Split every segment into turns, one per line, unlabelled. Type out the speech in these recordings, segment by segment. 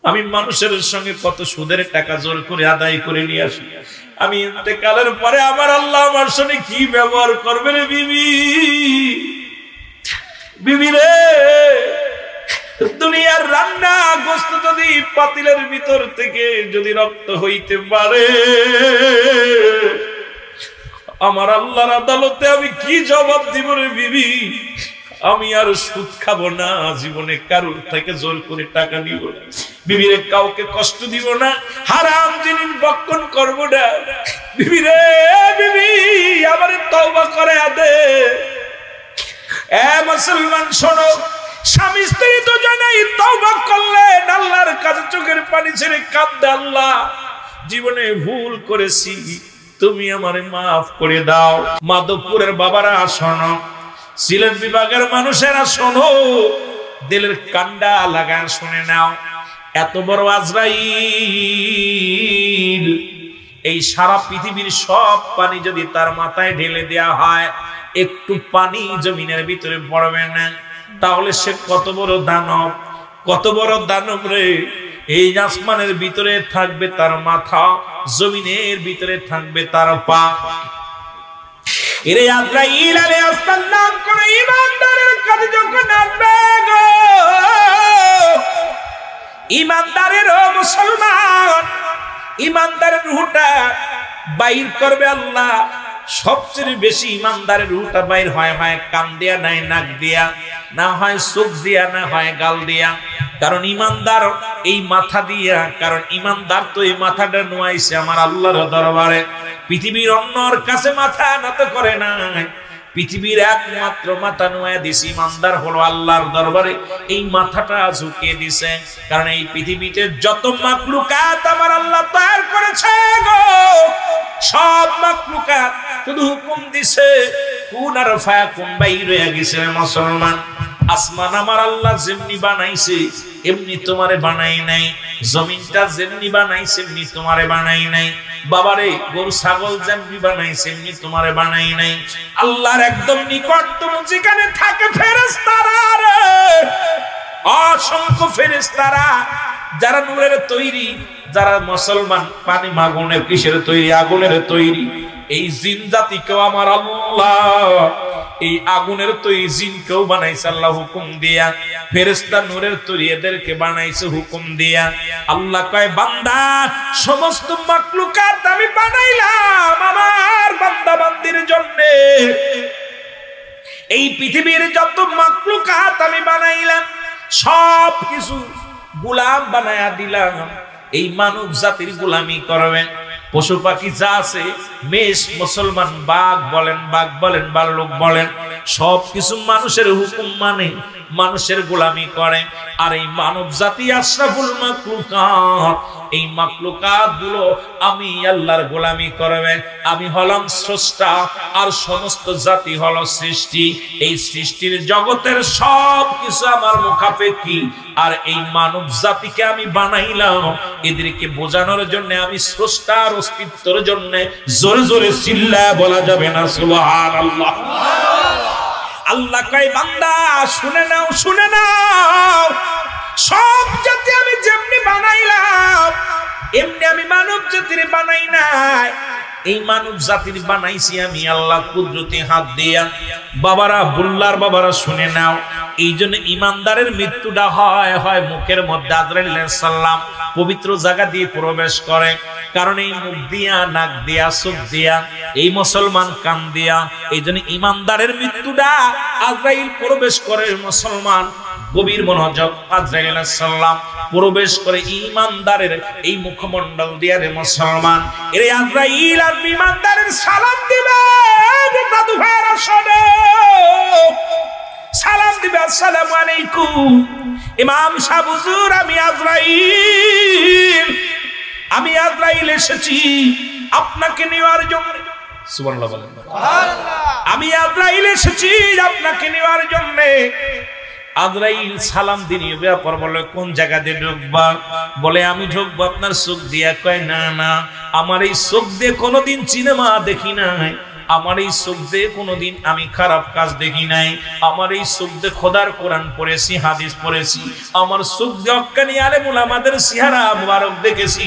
আমি মানুষের সঙ্গে কত সুদের টাকা জোর করে আদায় করে নিয়ে আসি, আমি ইন্তেকালের পরে আমার আল্লাহ আমার সঙ্গে কি ব্যবহার করবে রে বিবি? বিবি রে, দুনিয়ার রান্না গোস্ত যদি পাতিলের ভিতর থেকে যদি রক্ত হইতে পারে, আমার আল্লাহর আদালতে আমি কি জবাব দিব রে বিবি? আমি আর সুদ খাবো না, জীবনে কারোর থেকে জোর করে টাকা নিব না, বিবিরে কাউকে কষ্ট দিব না, হারাম জিনিস ভক্ষণ করবো না। বিবি রে, বিবি আমারে তওবা করে দে। এ মুসলমান শোনো, স্বামী স্ত্রী দুজনেই তওবা করলেন, আল্লাহর কাছে চোখের পানি ছেড়ে কাঁদে, আল্লাহ জীবনে ভুল করেছি, তুমি আমারে মাফ করে দাও। মাধবপুরের বাবারা শোনো, সিলেট বিভাগের মানুষেরা শোনো, দিলের কান্ডা লাগান শুনে নাও। এত বড় আজরাইল, এই সারা পৃথিবীর সব পানি যদি তার মাথায় ঢেলে দেয়া হয়, একটু পানি জমিনের ভিতরে পড়বে না, তাহলে সে কত বড় দানব, কত বড় দানব রে। এই আসমানের ভিতরে থাকবে তার মাথা, জমিনের ভিতরে থাকবে তার পা। এরে আজরাইল আলাইহিস সালাম কোন ইমানদারের কাছে যখন আসবে গো, ইমানদারের ও মুসলমান, ইমানদারের রূহটা বাইর করবে আল্লাহ। সবচেয়ে বেশি ইমানদারের রূহটা বাইর হয় কান দিয়া, নাই নাক দিয়া, না হয় চোখ দিয়া, না হয় গাল দিয়া। কারণ ইমানদার এই মাথা দিয়া, কারণ ইমানদার তো এই মাথাটা নোয়াইছে আমার আল্লাহর দরবারে। পৃথিবীর অন্যর কাছে মাথা নত করে না, পৃথিবীর একমাত্র মাথা নোয়া দিছে ইমানদার হলো আল্লাহর দরবারে, এই মাথাটা ঝুঁকিয়ে দিছে। কারণ এই পৃথিবীতে যত মাখলুকাত আমার আল্লাহ তৈরি করেছে গো, সব মাখলুকাত শুধু হুকুম দিছে কুন আর ফায়াকুন, বাইর হয়ে গেছে মুসলমান। আসমান আমার আল্লাহ যেমনি বানাইছে এমনি তোমারে বানাই নাই, জমিনটা যেমনি বানাইছে এমনি তোমারে বানাই নাই, বাবারে গরু ছাগল যেমনি বানাইছে এমনি তোমারে বানাই নাই। আল্লাহর একদম নিকটতম যেখানে থাকে ফেরেশতারা রে, অসংখ্য ফেরেশতারা, যারা নূরের তৈরি, যারা মুসলমান পানি মাগুনের কিসের তৈরি? আগুনের তৈরি। এই জিন জাতিকেও আমার আল্লাহ এই আগুনের তৈরি জিনকেও বানাইছে আল্লাহ হুকুম দিয়া, ফেরেশতা নূরের তৈরি এদেরকে বানাইছে হুকুম দিয়া। আল্লাহ কয় বান্দা, সমস্ত মাখলুকাত আমি বানাইলাম আমার বান্দা বান্দির জন্য। এই পৃথিবীর যত মাখলুকাত আমি বানাইলাম সব কিছু গোলাম বানায়া দিলাম, এই মানব জাতির গোলামি করবেন। পশু পাখি যা আছে, মেষ মুসলমান, বাঘ বলেন, ভাল্লুক বলেন, সবকিছু মানুষের হুকুম মানে, মানুষের গোলামি করে। আর এই মানব জাতি আশরাফুল মাখলুকাত, এই মাখলুকাত গুলো আমি আল্লাহর গোলামি করবে। আমি হলাম স্রষ্টা আর সমস্ত জাতি হলো সৃষ্টি। এই সৃষ্টির জগতের সব কিছু আমার মুখাপেক্ষী, আর এই মানব জাতিকে আমি বানাইলাম এদেরকে বোঝানোর জন্য। আমি স্রষ্টার অস্তিত্বের জন্য জোরে জোরে চিল্লায় বলা যাবে না সুবহানাল্লাহ। আল্লাহ কয় বান্দা শুনে নাও, শুনে নাও, সব জাতি আমি যেমনি বানাইলাম এমনি আমি মানব জাতির বানাই নাই। এই মানব জাতির বানাইছি আমি আল্লাহ কুদরতি হাত দিয়া। বাবারা, বুল্লার বাবারা শুনে নাও, এই জন্য ইমানদারের মৃত্যুটা হয় মুখের মধ্যে। আজরাইল আলাইহিস সালাম পবিত্র জায়গা দিয়ে প্রবেশ করে, কারণ এই মুখ দিয়া, নাক দিয়া, চোখ দিয়া, এই মুসলমান কান দিয়া। এই জন্য ইমানদারের মৃত্যুটা আজরাইল প্রবেশ করে মুসলমান, গভীর মনোযোগ। আজরাইল আলাইহিস সালাম প্রবেশ করে ইমানদারের এই মুখমণ্ডল দিয়া রে মুসলমান। এর আজরাইল আর ইমানদারের সালাম দিবে, দাদু ভাইরা শোনো, সালাম দিবে, আসসালামু আলাইকুম ইমাম সাহেব হুজুর, আমি আজরাইল এসেছি আপনাকে নেওয়ার জন্য। সুবহানাল্লাহ বলেন। আমি আজরাইল এসেছি আপনাকে নেওয়ার জন্য। আজরাইল সালাম দিয়ে ব্যাপার বলে কোন জায়গা দিয়ে ঢুকবা? বলে আমি ঢুকবো আপনার চোখ দিয়া। কয় না না, আমার এই চোখ দিয়ে কোনোদিন সিনেমা দেখি নাই, আমার এই চোখ দিয়ে কোনোদিন আমি খারাপ কাজ দেখি নাই, আমার এই চোখ দিয়ে খোদার কোরআন পড়েছি, হাদিস পড়েছি, আমার চোখ দিয়ে হক্কানি আলেম উলামাদের চেহারা মুবারক দেখেছি,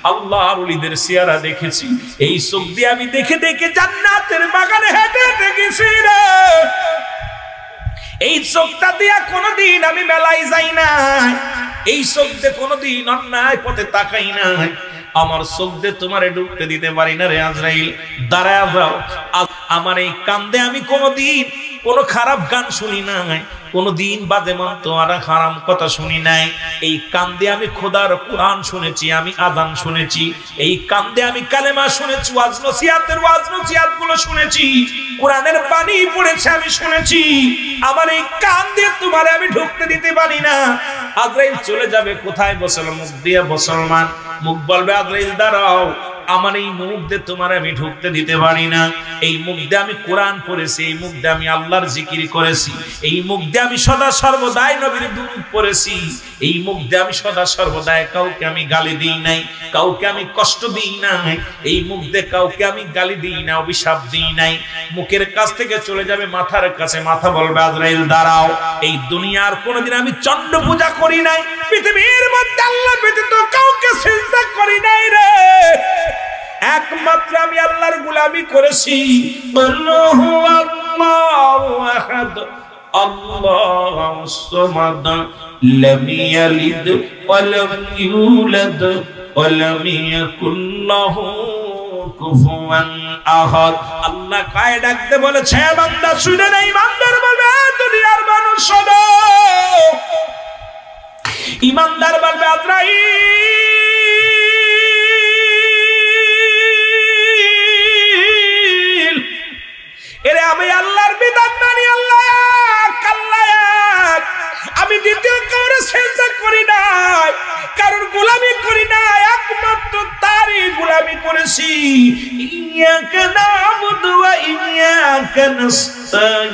আল্লাহর ওলিদের চেহারা দেখেছি। এই চোখ দিয়ে আমি দেখে দেখে জান্নাতের বাগানে হেঁটে হেঁটে গেছি রে। এই চোখটা দিয়া কোনোদিন আমি মেলায় যাই না, এই চোখ দিয়ে কোনোদিন অন্যায় পথে তাকাই না, আমার চোখ দিয়ে তোমারে ঢুকতে দিতে পারি না রে আজরাইল, দাঁড়ায় যাও। আমার এই কান্দে আমি কোনোদিন কোনো খারাপ গান শুনি নাই, কোনোদিন বাজে মন্ত্র আর হারাম কথা শুনি নাই। এই কান্দে আমি খোদার কোরআন শুনেছি, আমি আযান শুনেছি, এই কান্দে আমি কালেমা শুনেছি, ওয়াজ নসিহত গুলো শুনেছি, কোরআনের বাণী পড়েছে আমি শুনেছি। আমার এই কান দিয়ে তোমারে আমি ঢুকতে দিতে পারি না। আজরাইল চলে যাবে কোথায়? বসল মুখ দিয়ে মুসলমান, মুখ বলবে আজরাইল দাঁড়াও, আমার এই মুখ দিয়ে তোমার আমি ঢুকতে দিতে পারি না। এই মুখ দিয়ে আমি কোরআন পড়েছি, এই মুখ দিয়ে আমি আল্লাহর জিকির করেছি, এই মুখ দিয়ে আমি সদা সর্বদাই নবীর দুরূদ পড়েছি, এই মুখ দিয়ে আমি সদা সর্বদাই কাউকে আমি গালি দিই নাই, কাউকে আমি কষ্ট দিই নাই, এই মুখ দিয়ে কাউকে আমি গালি দিই না, অভিশাপ দিই নাই। মুখের কাছ থেকে চলে যাবে মাথার কাছে, মাথা বলবে আজরাইল দাঁড়াও, এই দুনিয়ার কোনোদিন আমি চন্ড পূজা করি নাই, পৃথিবীর মধ্যে আল্লাহ ব্যতীত কাউকে সিজদা করি নাই রে, একমাত্র আমি আল্লাহর গোলামি করেছি। আল্লাহু আল্লাহু আহাদ আল্লাহুস সামাদ লাম ইয়ালিদ ওয়া লাম ইউলাদ ওয়া লাম ইয়াকুল লাহু কুফুয়ান আহাদ। আল্লাহ কায় ডাকতে বলেছে, বান্দা শুনে নাই, বান্দার বলবে দুনিয়ার মানুষ শোনো, ইমানদার বলবে আজরাইল এরে আমি আল্লাহর বিধান মানি, আল্লাহ আমি দ্বিতীয় কাউরে সিজদা করি নাই, কারোর গোলামি করি নাই, একমাত্র তারই গোলামি করেছি। ইয়াকা নাবুদু ওয়া ইয়াকা নাস্তাঈন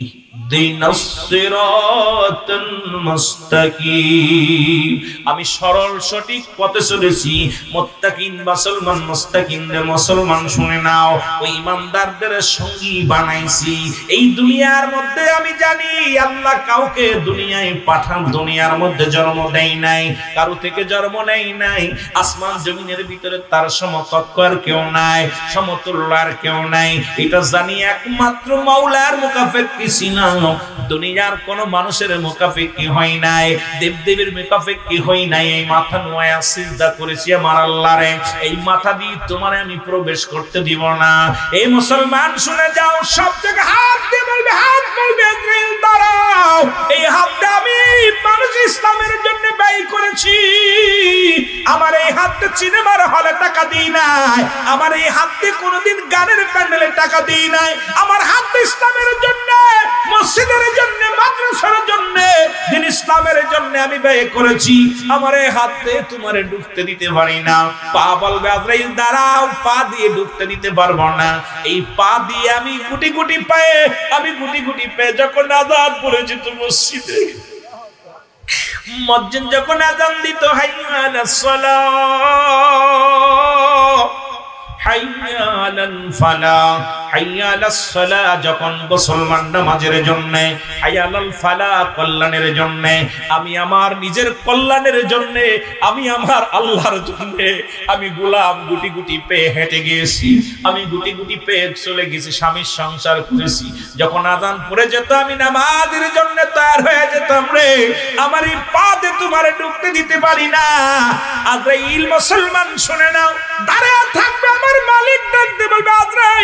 ইহদিনাস সিরাতাল মুস্তাকিম। আমি সরল সঠিক পথে চলেছি। মুত্তাকিন মুসলমান, মুস্তাকিনদের মুসলমান শুনে নাও, ওই ইমানদারদের সঙ্গী বানাইছি। এই দুনিয়ার মধ্যে আমি জানি আল্লাহ কাউকে দুনিয়ায় পাঠান, দুনিয়ার মধ্যে জন্ম দেয় নাই, কারো থেকে জন্ম নেয় নাই। আসমান জমিনের ভিতরে তার সমকক্ষ আর কেউ নাই, সমতুল্য আর কেউ নাই, এটা জানি একমাত্র মাওলার মুকাফেক্কি ছিলাম। দুনিয়ার কোন মানুষের মুকাফেক্কি হয় নাই, দেবদেবীর মুকাফেক্কি হয় নাই। এই মাথা নোয়া সিজদা করেছি আমার আল্লাহরে, এই মাথা দিয়ে তোমারে আমি প্রবেশ করতে দিব না। এই মুসলমান শুনে যাও, সব জায়গায় হাত দিয়ে বলবে, হাত বলবে দাঁড়াও, এই হাতটা আমি মানুষ ইসলামের জন্য ব্যয় করেছি। আমার এই হাতটা সিনেমার হলে টাকা দিই নাই, আমার এই হাতে কোনোদিন গানের প্যান্ডেলে টাকা দিই নাই, আমার হাত ইসলামের জন্য, মসজিদের জন্য, মাদ্রাসার জন্য, দিন ইসলামের জন্য আমি ব্যয় করেছি। আমার এই হাতে তোমারে ঢুকতে দিতে পারি না। পা বলবে আজরাইল দাঁড়াও, পা দিয়ে ঢুকতে দিতে পারবো না। এই পা দিয়ে আমি গুটি গুটি পায়ে, আমি গুটি গুটি পায়ে যখন আযান পড়েছি তো মসজিদে, মুয়াজ্জিন যখন আযান দিত হাইয়া আলাস সালাহ হাইয়া আলাল ফালাহ, হাইয়া আলাস সালাহ যখন মুসলমান নামাজের জন্য, হাইয়া আলাল ফালাহ কল্যাণের জন্য, আমি আমার নিজের কল্যাণের জন্য, আমি আমার আল্লাহর জন্য, আমি গোলাম গুটি গুটি পেয়ে হেঁটে গিয়েছি, আমি গুটি গুটি পেয়ে চলে গেছি, স্বামীর সংসার করেছি। যখন আযান পড়ে যেত আমি নামাজের জন্য তৈরি হয়ে যেতাম রে, আমার এই পাতে তোমারে ঢুকতে দিতে পারি না। আজরাইল মুসলমান শুনে নাও, দাঁড়ায় থাকবে, আমার মালিক ডাকতে বলবে আজরাইল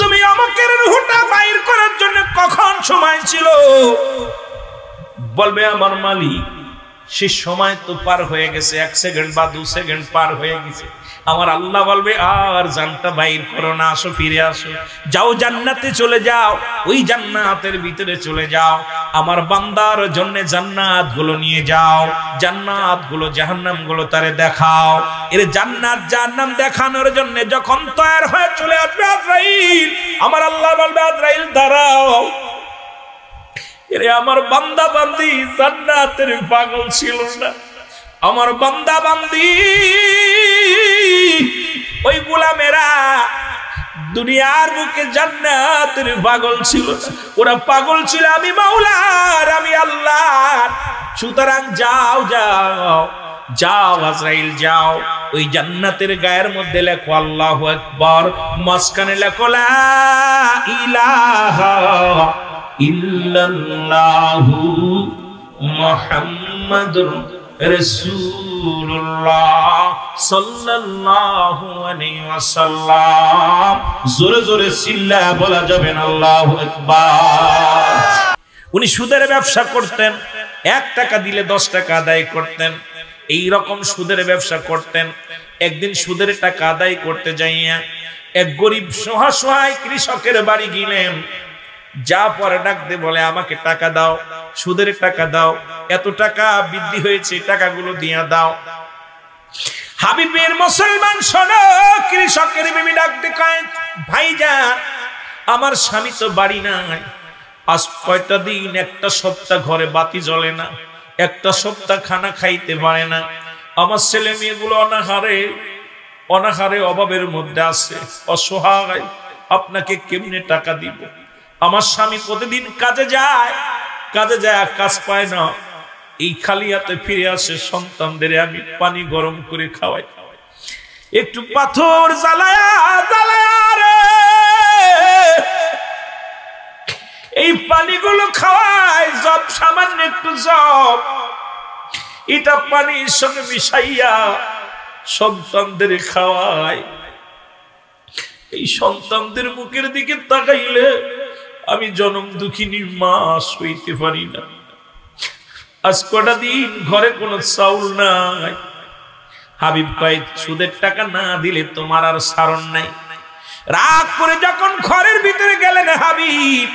তুমি আমাকে রূহটা বাইর করার জন্য কখন সময় ছিল? বলবে আমার মালিক সে সময় তো পার হয়ে গেছে, 1 সেকেন্ড বা 2 সেকেন্ড পার হয়ে গেছে। আমার আল্লাহ বলবে আর জানটা বাইর করো না, আসো, ফিরে আসো, যাও জান্নাতে চলে যাও, ওই জান্নাতের ভিতরে চলে যাও, আমার বান্দার জন্য জান্নাত গুলো নিয়ে যাও, জান্নাত গুলো জাহান্নাম গুলো তারে দেখাও। এর জান্নাত জাহান্নাম দেখানোর জন্য যখন তৈয়ার হয়ে চলে আসবে আজরাইল, আমার আল্লাহ বলবে আজরাইল দাঁড়াও, এরে আমার বান্দা বান্দি জান্নাতের পাগল ছিল না, আমার বান্দা বান্দি ওই গোলামেরা দুনিয়ার বুকে জান্নাতের পাগল ছিল না, ওরা পাগল ছিল আমি মাওলার, আমি আল্লাহর। সুতরাং যাও যাও যাও আজরাইল যাও, ওই জান্নাতের গায়ের মধ্যে লেখো আল্লাহু আকবার, মাঝখানে লেখো লা ইলাহা ইল্লাল্লাহু মুহাম্মাদুর রাসূলুল্লাহ সাল্লাল্লাহু আলাইহি ওয়াসাল্লাম। জোরে জোরে চিল্লায়া বলা যাবে না আল্লাহু আকবার। উনি সুদের ব্যবসা করতেন, 1 টাকা দিলে 10 টাকা আদায় করতেন, এই রকম সুদের ব্যবসা করতেন। একদিন সুদের টাকা আদায় করতে যাইয়া এক গরিব সহায় কৃষকের বাড়ি গেলেন। যা পরে ডাক দে বলে আমাকে টাকা দাও, সুদের টাকা দাও, এত টাকা বৃদ্ধি হয়েছে, টাকাগুলো দিয়া দাও। হাবিবের মুসলমান শোনো, কৃষকের বিবি ডাক দে কয় ভাইজান আমার স্বামী তো বাড়ি নাই, আজ কয়টা দিন, একটা সপ্তাহ ঘরে বাতি জ্বলে না, একটা সপ্তাহ খানা খাইতে পারে না, আমার ছেলে মেয়েগুলো অনাহারে অভাবের মধ্যে আছে, অসহায়, আপনাকে কেমনে টাকা দিব? আমার স্বামী প্রতিদিন কাজে যায় কাজ পায় না, এই খালি হাতে ফিরে আসে, সন্তানদের আমি পানি গরম করে খাওয়াই, একটু পাথর জ্বালায়া রে এই পানিগুলো খাওয়াই, জব সামান্য একটু জব, এটা পানির সঙ্গে মিশাইয়া সন্তানদের খাওয়াই। এই সন্তানদের মুখের দিকে তাকাইলে আমি জনম দুঃখিনী মা সইতে পারি না। আজ কটা দিন ঘরে কোনো চাউল নাই। হাবিব কয় সুদের টাকা না দিলে তোমার আর সারণ নাই। রাগ করে যখন ঘরের ভিতরে গেলেন হাবিব,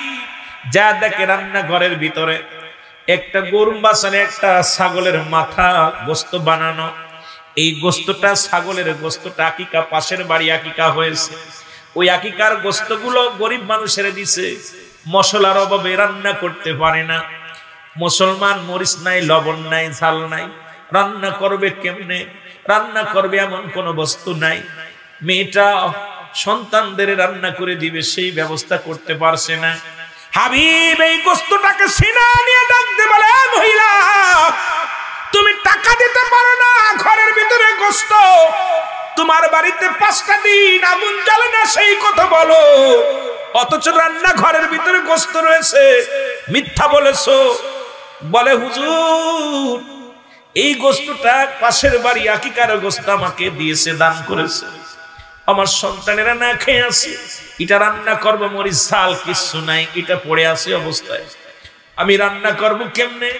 যা দেখে রান্না ঘরের ভিতরে একটা গরু বাছানে একটা ছাগলের মাথা গোস্ত বানানো। এই গোস্তটা ছাগলের গোস্তটা আকিকা, পাশের বাড়ি আকিকা হয়েছে, ওই আকিকার গোস্তগুলো গরিব মানুষের দিছে। মশলার অভাবে রান্না করতে পারে না, মুসলমান মরিচ নাই, লবণ নাই, ঝাল নাই, রান্না করবে কেমনে? রান্না করবে এমন কোন বস্তু নাই। মেয়েটা সন্তানদের রান্না করে দিবে সেই ব্যবস্থা করতে পারছে না। হাবিব এই গোস্তটাকে সিনা নিয়ে ডাকতে বলে মহিলা তুমি টাকা দিতে পারো না, ঘরের ভিতরে গোস্ত, তোমার বাড়িতে 5টা দিন আগুন জ্বলে না সেই কথা বলো, অথচ রান্না ঘরের ভিতরে গোস্ত রয়েছে, মিথ্যা বলেছো। বলে হুজুর এই গোস্তটা পাশের বাড়ি আকিকার গোস্ত আমাকে দিয়েছে, দান করেছে, আমার সন্তানেরা না খেয়ে আছে, এটা রান্না করবো, মরিচ ঝাল কিছু নাই, এটা পড়ে আছে অবস্থায়, আমি রান্না করব কেমনে?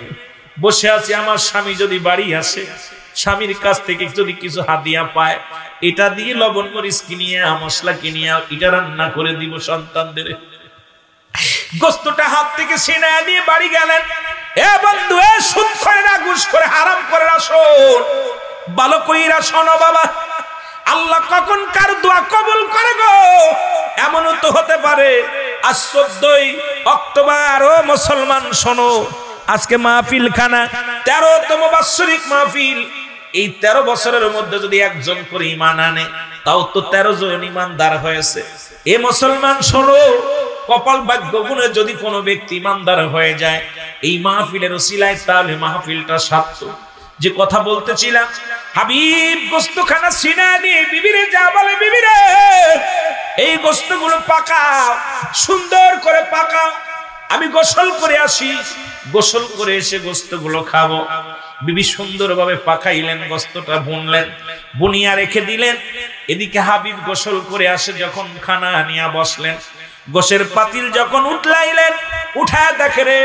বসে আছি, আমার স্বামী যদি বাড়ি আসে, স্বামীর কাছ থেকে যদি কিছু হাদিয়া পায়, এটা দিয়ে লবণ মরিচ কিনিয়ে মশলা কিনিয়ে এটা রান্না করে দিব সন্তানদের। গোস্তটা হাত থেকে ছিনা নিয়ে বাড়ি গেলেন। এ বন্ধু, এ সুদ করে না, ঘুষ করে, হারাম করে না, শোন ভালো কইরা শোনো বাবা, আল্লাহ কখন কার দোয়া কবুল করে গো, এমনও তো হতে পারে। আজ 14ই অক্টোবর, ও মুসলমান শোনো, আজকে মাহফিল খানা 13তম বাৎসরিক মাহফিল। এই 13 বছরের মধ্যে যদি একজন করে ঈমান আনে, তাও তো 13 জন ঈমানদার হয়েছে। এ মুসলমান শোনো, কপাল ভাগ্য গুণে যদি কোনো ব্যক্তি ঈমানদার হয়ে যায়, এই মাহফিলের ওসিলায়, তাহলে মাহফিলটা সার্থক। যে কথা বলতেছিলাম, হাবিব গোস্তখানা সিনা নিয়ে বিবিরে যা বলে, বিবিরে এই গোস্তগুলো পাকাও, সুন্দর করে পাকাও, আমি গোসল করে আসি, গোসল করে এসে গোস্তগুলো খাবো। বিবি সুন্দরভাবে পাকাইলেন, গোস্তটা বুনলেন, বুনিয়া রেখে দিলেন। এদিকে হাবিব গোসল করে আসে, যখন খানা নিয়ে বসলেন, গোশের পাতিল যখন উঠলাইলেন, উঠায় দেখে রে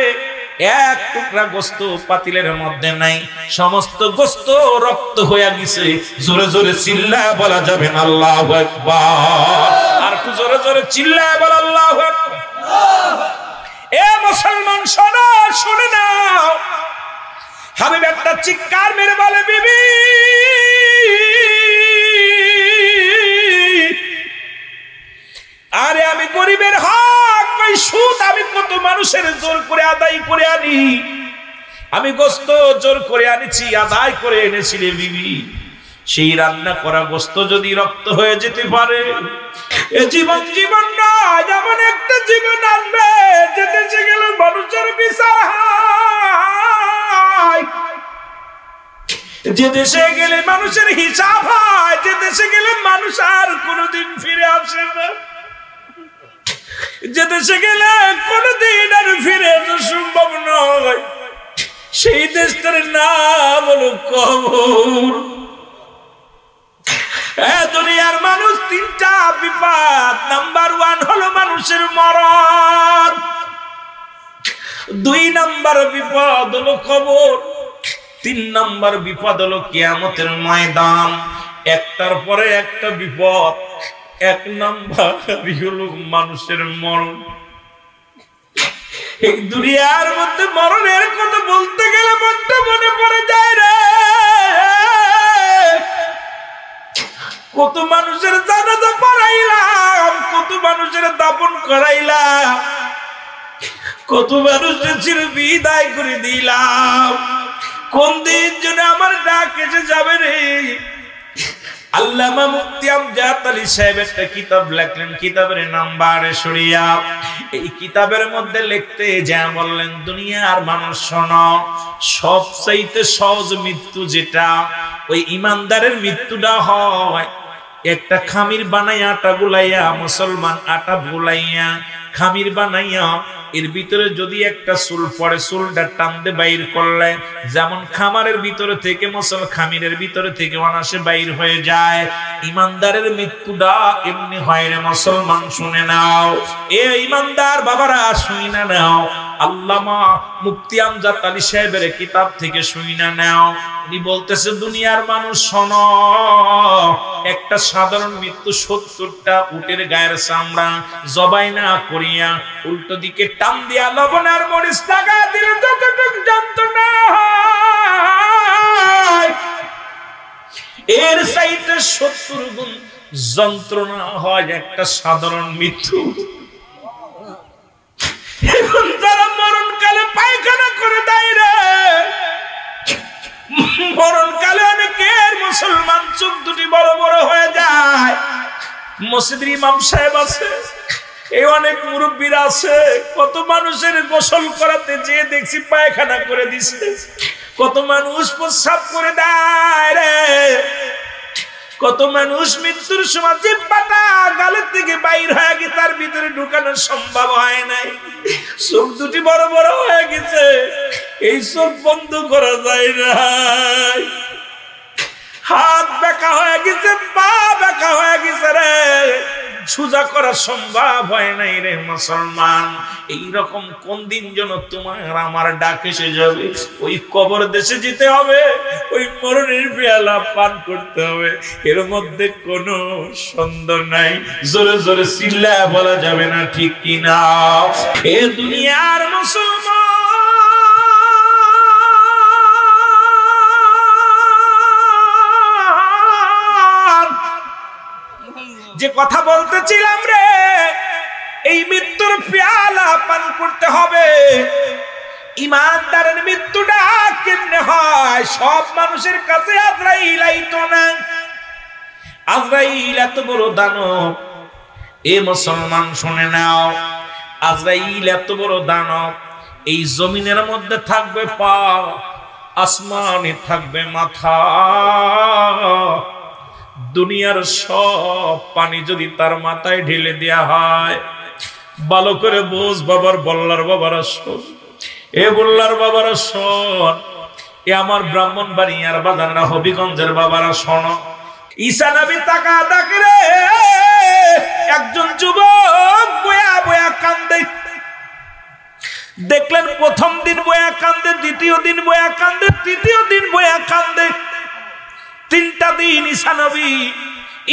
এক টুকরা গোস্ত পাতিলের মধ্যে নাই, সমস্ত গোস্ত রক্ত হয়ে গেছে। জোরে জোরে চিল্লায় বলা যাবে না আল্লাহু আকবার? আর একটু জোরে জোরে চিল্লায় বল আল্লাহু আকবার। এ মুসলমান শোনো, শুনে নাও, হাবিব একটা চিৎকার মেরে বলে, বিবি আরে আমি গরিবের হক, ওই সুদ আমি কত মানুষের জোর করে আদায় করে আনি, আমি গোস্ত জোর করে আনেছি, আদায় করে এনেছি রে বিবি। সেই রান্না করা গোস্ত যদি রক্ত হয়ে যেতে পারে, এ জীবন জীবন নয়, যেমন একটা জীবন আনবে যে দেশে গেলে মানুষের বিচার হয়, যে দেশে গেলে মানুষের হিসাব হয়, যে দেশে গেলে মানুষ আর কোনোদিন ফিরে আসে না, যে দেশে গেলে কোনোদিন আর ফিরে আসা সম্ভব নয়, সেই দেশটার নাম হলো কবর। দুনিয়ার মানুষ তিনটা বিপদ, নাম্বার 1 হলো মানুষের মরণ, 2 নাম্বার বিপদ হলো কবর, 3 নাম্বার বিপদ হলো কিয়ামতের ময়দান। একটার পরে একটা বিপদ। 1 নাম্বার হলো মানুষের মরণ। এই দুনিয়ার মধ্যে মরণের কথা বলতে গেলে মনটা মনে পড়ে যায় রে। কত মানুষের জানাজা পড়াইলাম, কত মানুষের দাফন করাইলাম, কত মানুষের চির বিদায় করে দিলাম। কোন দিন যেন আমার ডাক এসে যাবে রে। আল্লামা মুফতি আমজাদ আলী সাহেব একটা কিতাব লেখলেন, কিতাবের নাম বারে শরিয়া। এই কিতাবের মধ্যে লিখতে যা বললেন, দুনিয়ার মানুষ শোনো, সবচাইতে সহজ মৃত্যু যেটা, ওই ইমানদারের মৃত্যুটা হয় একটা খামির বানাইয়া আটা গুলাইয়া, মুসলমান আটা গুলাইয়া খামির বানাইয়া এর ভিতরে যদি একটা চুল পড়ে, চুলটা টানতে বাইর করলে যেমন খামারের ভিতরে থেকে খামিরের ভিতরে থেকে অনাসে বাইর হয়ে যায়, ইমানদারের মৃত্যুটা এমনি হয় রে মুসলমান। শুনে নাও এ ইমানদার বাবারা, শুনে নাও, আল্লামা মুফতি আমজাদ আলী সাহেবের কিতাব থেকে শুনে নাও। উনি বলতেছে, দুনিয়ার মানুষ শোনো, একটা সাধারণ মৃত্যু 70টা উটের গায়ের চামড়া জবাই না করিয়া উল্টো দিকে টান দিয়া লবণের মরিচ টাকা দিলে যতটুক যন্ত্রণা হয়, এর চাইতে 70 গুণ যন্ত্রণা হয় একটা সাধারণ মৃত্যু। এখন যারা মরণকালে পায়খানা করে দেয় রে, মরণকালে অনেকের মুসলমান চোখ দুটি বড় বড় হয়ে যায়। মসজিদের ইমাম সাহেব আছে, এই অনেক মুরব্বীরা আছে, কত মানুষের গোসল করাতে যেয়ে দেখছি পায়খানা করে দিছে, কত মানুষ প্রস্রাব করে দেয় রে, কত মানুষ মৃত্যুর সময় জিহ্বাটা গালের থেকে বাইর হয়ে গিয়ে তার ভিতরে ঢুকানো সম্ভব হয় নাই, চোখ দুটি বড় বড় হয়ে গেছে, এই চোখ বন্ধ করা যায় না, হাত বেঁকা হয়ে গেছে, পা বেঁকা হয়ে গেছে রে, সোজা করা সম্ভব হয় নাই রে মুসলমান। এইরকম কোন দিন যেন তোমার আমার ডাক এসে যাবে, ওই কবর দেশে যেতে হবে, ওই মরণের পেয়ালা পান করতে হবে, এর মধ্যে কোনো সন্দেহ নাই। জোরে জোরে চিল্লায় বলা যাবে না, ঠিক কিনা? এ দুনিয়ার মুসলমান, যে কথা বলতেছিলাম রে, এই মৃত্যুর পেয়ালা পান করতে হবে। ইমানদারের মৃত্যুটা কেমনে হয়? সব মানুষের কাছে আজরাইল আইতো না। আজরাইল এত বড় দানব, এ মুসলমান শুনে নাও, আজরাইল এত বড় দানব, এই জমিনের মধ্যে থাকবে পা, আসমানে থাকবে মাথা। দুনিয়ার সব পানি যদি তার মাথায় ঢেলে দেয়া হয়, ভালো করে বোঝ বাবার, বল্লার বাবারা শোন, এ বল্লার বাবারা শোন, এ আমার ব্রাহ্মণবাড়িয়ার বাজাররা, হবিগঞ্জের বাবারা শোনো। ঈসা নবী তাকা তাকে রে, একজন যুবক বয়া বয়া কান্দে। দেখলেন প্রথম দিন বয়া কান্দে, দ্বিতীয় দিন বয়া কান্দে, তৃতীয় দিন বয়া কান্দে। 3টা দিন ঈসা নবী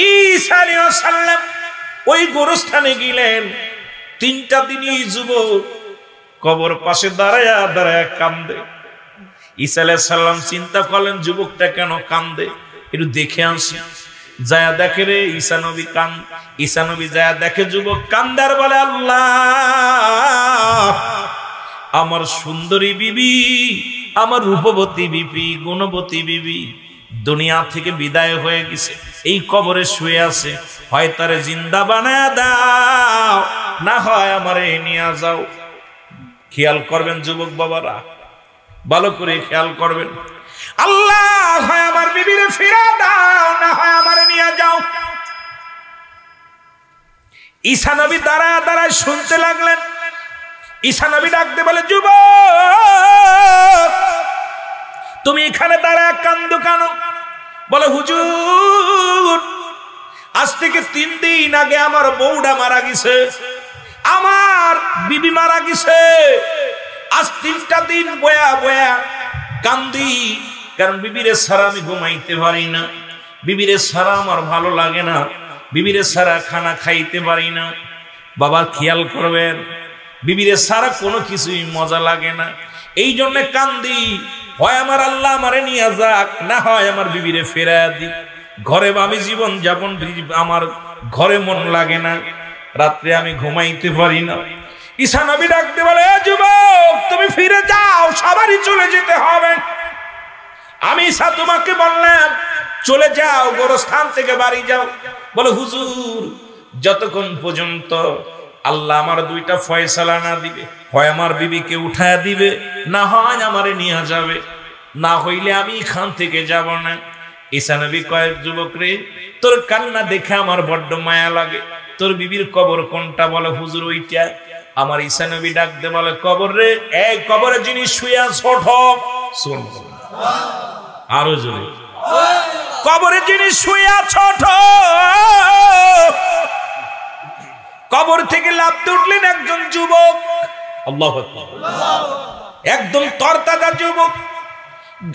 ঈসা আলাইহিস সালাম ওই গোরস্থানে গেলেন। 3টা দিনই যুবক কবর পাশে দাঁড়ায়া দাঁড়ায়া কান্দে। ঈসা আলাইহিস সালাম চিন্তা করলেন, যুবকটা কেন কান্দে, একটু দেখে আসি। যায়া দেখে রে ঈসা নবী ঈসা নবী যায়া দেখে যুবক কান্দার বলে, আল্লাহ আমার সুন্দরী বিবি, আমার রূপবতী বিবি, গুণবতী বিবি দুনিয়া থেকে বিদায় হয়ে গেছে, এই কবরে শুয়ে আছে। হয় তারে জিন্দা বানায় দাও, না হয় আমারে নিয়ে যাও। খেয়াল করবেন যুবক বাবারা, ভালো করে খেয়াল করবেন। আল্লাহ, হয় আমার বিবিরে ফিরা দাও, না হয় আমারে নিয়ে যাও। ঈসা নবী দাঁড়ায় দাঁড়ায় শুনতে লাগলেন। ঈসা নবী ডাকতে বলে, যুবক তুমি এখানে দাঁড়ায় কান্দো কেন? বলে, হুজুর আজ থেকে 3 দিন আগে আমার বউটা মারা গেছে, আমার বিবি মারা গেছে। আজ 3টা দিন বয়া বয়া কান্দি, কারণ বিবিরে ছাড়া আমি ঘুমাইতে পারি না, বিবিরে ছাড়া আমার ভালো লাগে না, বিবিরে ছাড়া খানা খাইতে পারি না। বাবা খেয়াল করবেন, বিবিরে ছাড়া কোনো কিছুই মজা লাগে না, এই জন্য কান্দি। হয় আমার আল্লাহ আমারে নিয়ে যাক, না হয় আমার বিবিরে ফেরায় দিক। ঘরে আমি জীবন যাপন, আমার ঘরে মন লাগে না, রাত্রে আমি ঘুমাইতে পারি না। ঈসা নবী ডাকতে বলে, যুবক তুমি ফিরে যাও, সবারই চলে যেতে হবে। আমি ঈসা তোমাকে বললাম চলে যাও, গোরস্থান থেকে বাড়ি যাও। বলে, হুজুর যতক্ষণ পর্যন্ত আল্লাহ আমার 2টা ফয়সালা না দিবে, হয় আমার বিবিকে উঠায় দিবে, না হয় আমারে নিয়ে যাবে, না হইলে আমি এখান থেকে যাব না। ঈসা নবী কয়, যুবক রে, তোর কান্না দেখে আমার বড্ড মায়া লাগে, তোর বিবির কবর কোনটা? বলে, হুজুর ওইটা। আমার ঈসা নবী ডাক দে বলে, কবর রে, এই কবরে যিনি শুয়ে ছোট, শোন আরো জোরে, কবরে যিনি শুয়ে ছোট, কবর থেকে লাফতে উঠলেন একজন যুবক। আল্লাহু আকবার। একদম তরতাজা যুবক,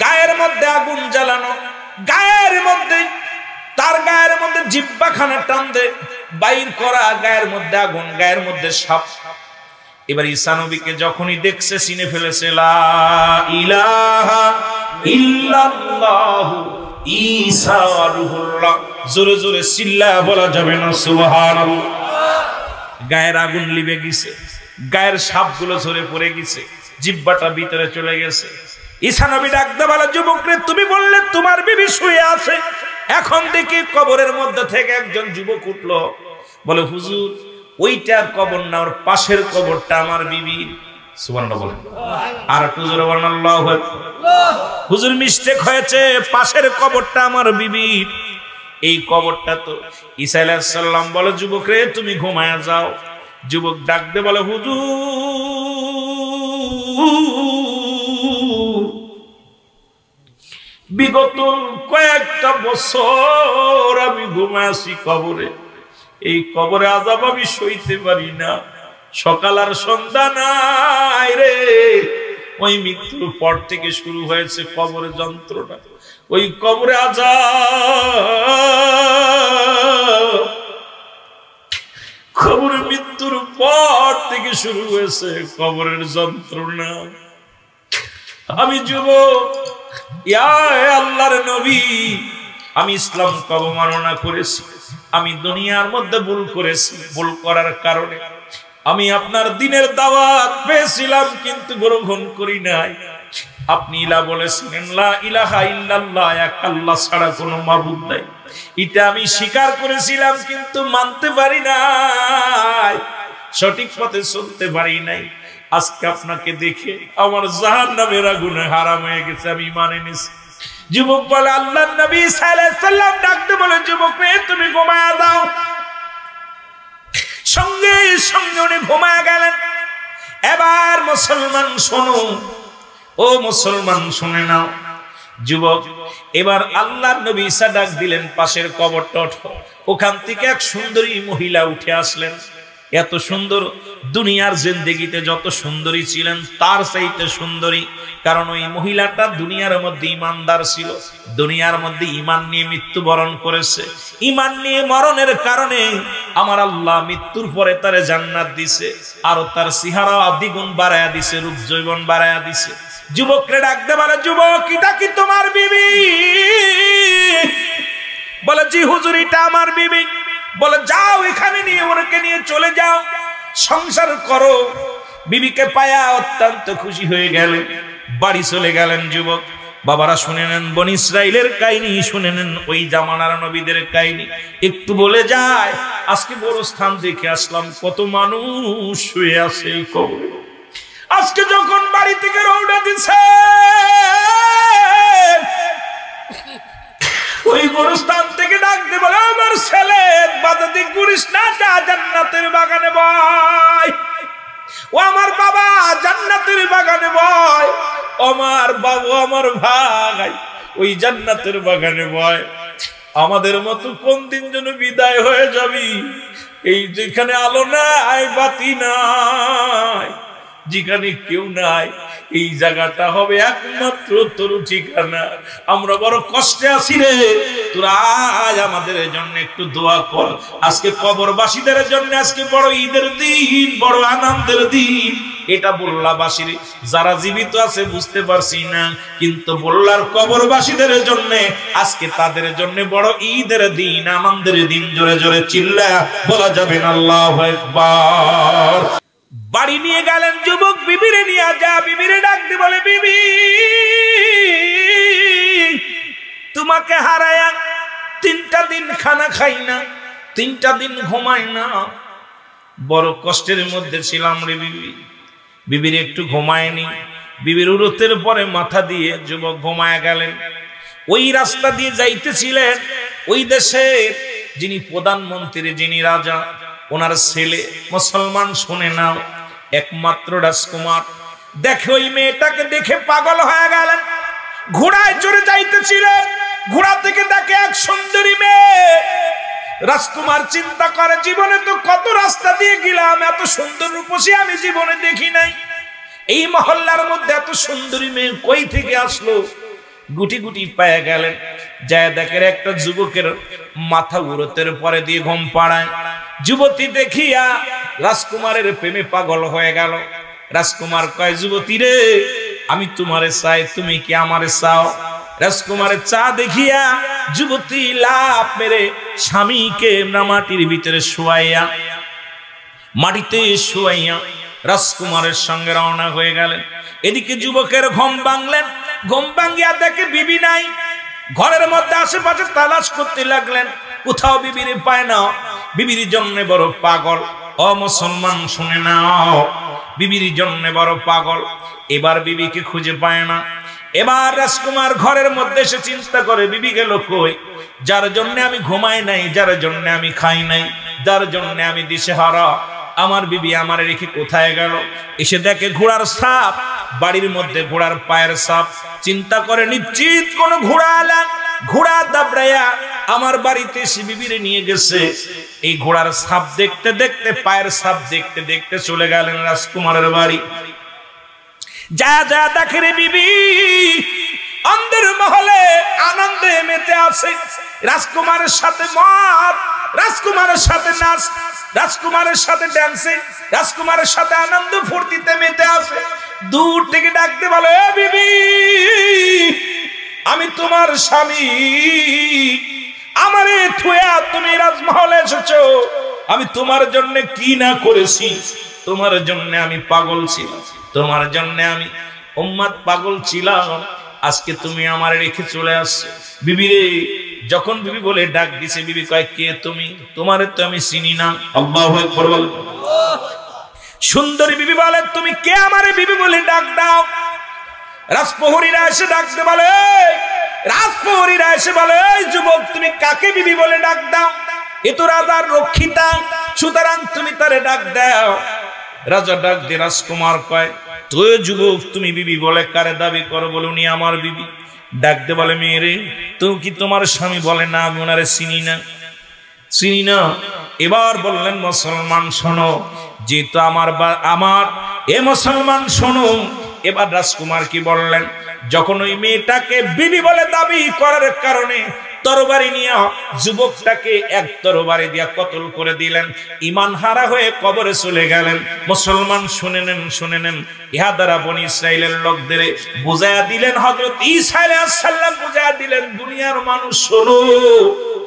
গায়ের মধ্যে আগুন জ্বালানো, গায়ের মধ্যে তার গায়ের মধ্যে জিহ্বাখানা টান দে বাইর করা, গায়ের মধ্যে আগুন, গায়ের মধ্যে সাপ। এবার ঈসা নবীকে যখনই দেখছে চিনে ফেলেছে। লা ইলাহা ইল্লাল্লাহু ঈসা রূহুল্লাহ। জোরে জোরে চিল্লায়া বলা যাবে না সুবহানাল্লাহ। গায়ের আগুন লিবে গেছে, গায়ের সাপগুলো ঝরে পড়ে গেছে, জিহ্বাটা ভিতরে চলে গেছে। ঈসা নবী ডাকতে বলে, যুবক রে, তুমি বললে তোমার বিবি শুয়ে আছে, এখন দেখি কবরের মধ্যে থেকে একজন যুবক উঠলো। বলে, হুজুর ওইটার কবর না, ওর পাশের কবরটা আমার বিবির। সুবহানাল্লাহ বলেন, আর একটু জোরে বলেন আল্লাহু আকবার। হুজুর মিস্টেক হয়েছে, পাশের কবরটা আমার বিবির। এই কবরটা তো ঈসা আলাইহিস সালাম। বলে, যুবক রে, তুমি ঘুমায়া যাও। যুবক ডাকতে বলে, হুজুর বিগত কয়েকটা বছর আমি ঘুমাইছি কবরে, এই কবরে আযাব আমি সইতে পারি না, সকাল আর সন্ধ্যা নাই রে। ওই মৃত্যুর পর থেকে শুরু হয়েছে কবরে যন্ত্রণা, ওই কবরে আযাব, কবরে মৃত্যুর পর থেকে শুরু হয়েছে কবরের যন্ত্রণা। আমি যুবক, ইয়া আল্লাহর নবী, আমি ইসলাম অবমাননা করেছি, আমি দুনিয়ার মধ্যে ভুল করেছি, ভুল করার কারণে আমি আপনার দ্বীনের দাওয়াত পেয়েছিলাম কিন্তু গ্রহণ করি নাই। আপনি ইলা বলেছিলেন, লা ইলাহা ইল্লাল্লাহ, এক আল্লাহ ছাড়া কোনো মাবুদ নাই, এটা আমি স্বীকার করেছিলাম কিন্তু মানতে পারি নাই, সঠিক পথে চলতে পারি নাই। আজকে আপনাকে দেখে আমার জাহান্নামের আগুনে হারাম হয়ে গেছে, আমি মানে নিছি। যুবক বলে, আল্লাহর নবী সাল্লাল্লাহু আলাইহি সাল্লাম ডাকতে বলে, যুবক রে, তুমি ঘুমায়া যাও। সঙ্গে সঙ্গে উনি ঘুমায়া গেলেন। এবার মুসলমান শোনো, ও মুসলমান শুনে নাও। যুবক এবার আল্লাহর নবী ঈসা ডাক দিলেন, পাশের কবরটা ওঠো। ওখান থেকে এক সুন্দরী মহিলা উঠে আসলেন। এত সুন্দর, দুনিয়ার জিন্দেগিতে যত সুন্দরী ছিলেন তার চাইতে সুন্দরী, কারণ ওই মহিলাটা দুনিয়ার মধ্যে ইমানদার ছিল, দুনিয়ার মধ্যে ইমান নিয়ে মৃত্যুবরণ করেছে। ইমান নিয়ে মরণের কারণে আমার আল্লাহ মৃত্যুর পরে তারে জান্নাত দিছে, আর তার চেহারা দ্বিগুণ বাড়ায়া দিছে, রূপ যৌবন বাড়ায়া দিছে। যুবকরে ডাকতে বলে, যুবক এটা কি তোমার বিবি? বলে, জি হুজুর, এটা আমার বিবি। বলে, যাও এখানে নিয়ে ওরকে নিয়ে চলে যাও, সংসার করো। বিবিকে পায়া অত্যন্ত খুশি হয়ে গেলেন, বাড়ি চলে গেলেন যুবক। বাবারা শুনে নেন বনি ইসরাইলের কাহিনী, শুনে নেন ওই জামানার নবীদের কাহিনী। একটু বলে যায়, আজকে বড় স্থান দেখে আসলাম, কত মানুষ শুয়ে আছে এই কবরে। আজকে যখন বাড়ি থেকে রওনা দিছে, ওই গোরস্থান থেকে ডাক দিয়ে বলে, আমার ছেলে বাজাতে করিস না, যা জান্নাতের বাগানে বয়। ও আমার বাবা জান্নাতের বাগানে বয়, আমার বাবু আমার ভাই ওই জান্নাতের বাগানে বয়। আমাদের মতো কোন দিন যেন বিদায় হয়ে যাবি, এই যেখানে আলো নাই বাতি নাই, যেখানে কেউ নাই, এই জায়গাটা হবে একমাত্র তোর ঠিকানা। আমরা বড় কষ্টে আছি রে, তোরা আজ আমাদের জন্য একটু দোয়া কর। আজকে কবরবাসীদের জন্য আজকে বড় ঈদের দিন, বড় আনন্দের দিন। এটা বল্লাবাসীর যারা জীবিত আছে বুঝতে পারছি না, কিন্তু বল্লার কবরবাসীদের জন্য আজকে তাদের জন্য বড় ঈদের দিন, আনন্দের দিন। জোরে জোরে চিল্লা বলা যাবে না আল্লাহু আকবার। বাড়ি নিয়ে গেলেন যুবক, বিবিরে নিয়ে যা। বিবিরে ডাক দিয়ে বলে, বিবি তোমাকে হারায়া 3টা দিন খানা খাই না, 3টা দিন ঘুমাই না, বড় কষ্টের মধ্যে ছিলাম রে বিবি। বিবির একটু ঘুমায়নি, বিবির উরতের পরে মাথা দিয়ে যুবক ঘুমায় গেলেন। ওই রাস্তা দিয়ে যাইতেছিলেন, ওই দেশের যিনি প্রধানমন্ত্রী, যিনি রাজা, ওনার ছেলে মুসলমান, শুনে নাও, একমাত্র রাজকুমার। দেখে ওই মেয়েটাকে দেখে পাগল হয়ে গেলেন। ঘোড়ায় চড়ে যাইতেছিলেন, ঘোড়া থেকে দেখে এক সুন্দরী মেয়ে। রাজকুমার চিন্তা করে, জীবনে তো কত রাস্তা দিয়ে গেলাম, এত সুন্দর রূপসী আমি জীবনে দেখি নাই। এই মহল্লার মধ্যে এত সুন্দরী মেয়ে কই থেকে আসলো? গুটি গুটি পায়ে গেলেন, যায় দেখেন একটা যুবকের মাথা উরতের পরে দিয়ে ঘুম পাড়ায়। যুবতী দেখিয়া রাজকুমারের প্রেমে পাগল হয়ে গেল। রাজকুমার কয়, যুবতী রে, আমি তোমারে চাই, তুমি কি আমারে চাও? রাজকুমারের চা দেখিয়া যুবতী লাফ মেরে স্বামীকে মাটির ভিতরে শুয়াইয়া, মাটিতে শুয়াইয়া রাজকুমারের সঙ্গে রওনা হয়ে গেলেন। এদিকে যুবকের ঘুম ভাঙলেন, ঘুম ভাঙিয়া দেখে বিবি নাই। ঘরের মধ্যে আশেপাশে তালাশ করতে লাগলেন, কোথাও বিবির পায় না। বিবির জন্য বড় পাগল। ও মুসলমান শুনে নাও, বিবির জন্য বড় পাগল। এবার বিবিকে খুঁজে পায় না। এবার রাজকুমার ঘরের মধ্যে এসে চিন্তা করে, বিবি গেল কই? যার জন্য আমি ঘুমাই নাই, যার জন্য আমি খাই নাই, যার জন্য আমি দিশেহারা, আমার বিবি আমার রেখে কোথায় গেল? এসে দেখে ঘোড়ার ছাপ, বাড়ির মধ্যে ঘোড়ার পায়ের ছাপ। চিন্তা করে, নিশ্চিত কোন ঘোড়া আলা, ঘোড়া দাবড়াইয়া আমার বাড়িতে এসে বিবিরে নিয়ে গেছে। এই ঘোড়ার ছাপ দেখতে দেখতে, পায়ের ছাপ দেখতে দেখতে চলে গেলেন রাজকুমারের বাড়ি। যা যা দেখে রে বিবি অন্ধের মহলে আনন্দে মেতে আছে। রাজকুমারের সাথে মদ, রাজকুমারের সাথে নাচ, রাজকুমারের সাথে ড্যান্সে, রাজকুমারের সাথে আনন্দ ফুর্তিতে মেতে আছে। দূর থেকে ডাকতে বলে, এ বিবি, আমি তোমার স্বামী, আমারে থুয়া তুমি রাজমহলে এসেছো। আমি তোমার জন্য কি না করেছি, তোমার জন্য আমি পাগল ছিলাম, তোমার জন্য আমি উম্মাদ পাগল ছিলাম। আজকে তুমি আমার রেখে চলে আসছো। বিবি রে, যখন বিবি বলে ডাক দিছে, বিবি কয়, কে তুমি? তোমারে তো আমি চিনি না। আল্লাহু আকবার বল। সুন্দরী বিবি বলে, তুমি কে আমারে বিবি বলে ডাক দাও? রাজপ্রহরীরা এসে ডাকতে বলে, রাজপ্রহরীরা এসে বলে, এই যুবক, তুমি কাকে বিবি বলে ডাক দাও? এ তো রাজার রক্ষিতা, সুতরাং তুমি তারে ডাক দাও। রাজা ডাক দিয়ে রাজকুমার কয়, তুই যুবক, তুমি বিবি বলে কারে দাবি করো? বলে, উনি আমার বিবি। ডাকতে বলে, মেয়েরে, তুমি কি তোমার স্বামী? বলে, না, আমি ওনারে চিনি না, চিনি না। এবার বললেন, মুসলমান শোনো, যেহেতু আমার এ মুসলমান শোনো। এবার রাজকুমার কি বললেন, যখন ওই মেয়েটাকে বিবি বলে দাবি করার কারণে তরবারি নিয়ে যুবকটাকে এক তরবারি দিয়া কতল করে দিলেন। ঈমান হারা হয়ে কবরে চলে গেলেন। মুসলমান শুনে নেন, শুনে নেন, ইহা দ্বারা বনি ইসরাইলের লোকদের বুঝাইয়া দিলেন, হযরত ঈসা আলাইহিস সালাম বুঝাইয়া দিলেন, দুনিয়ার মানুষ শোনো,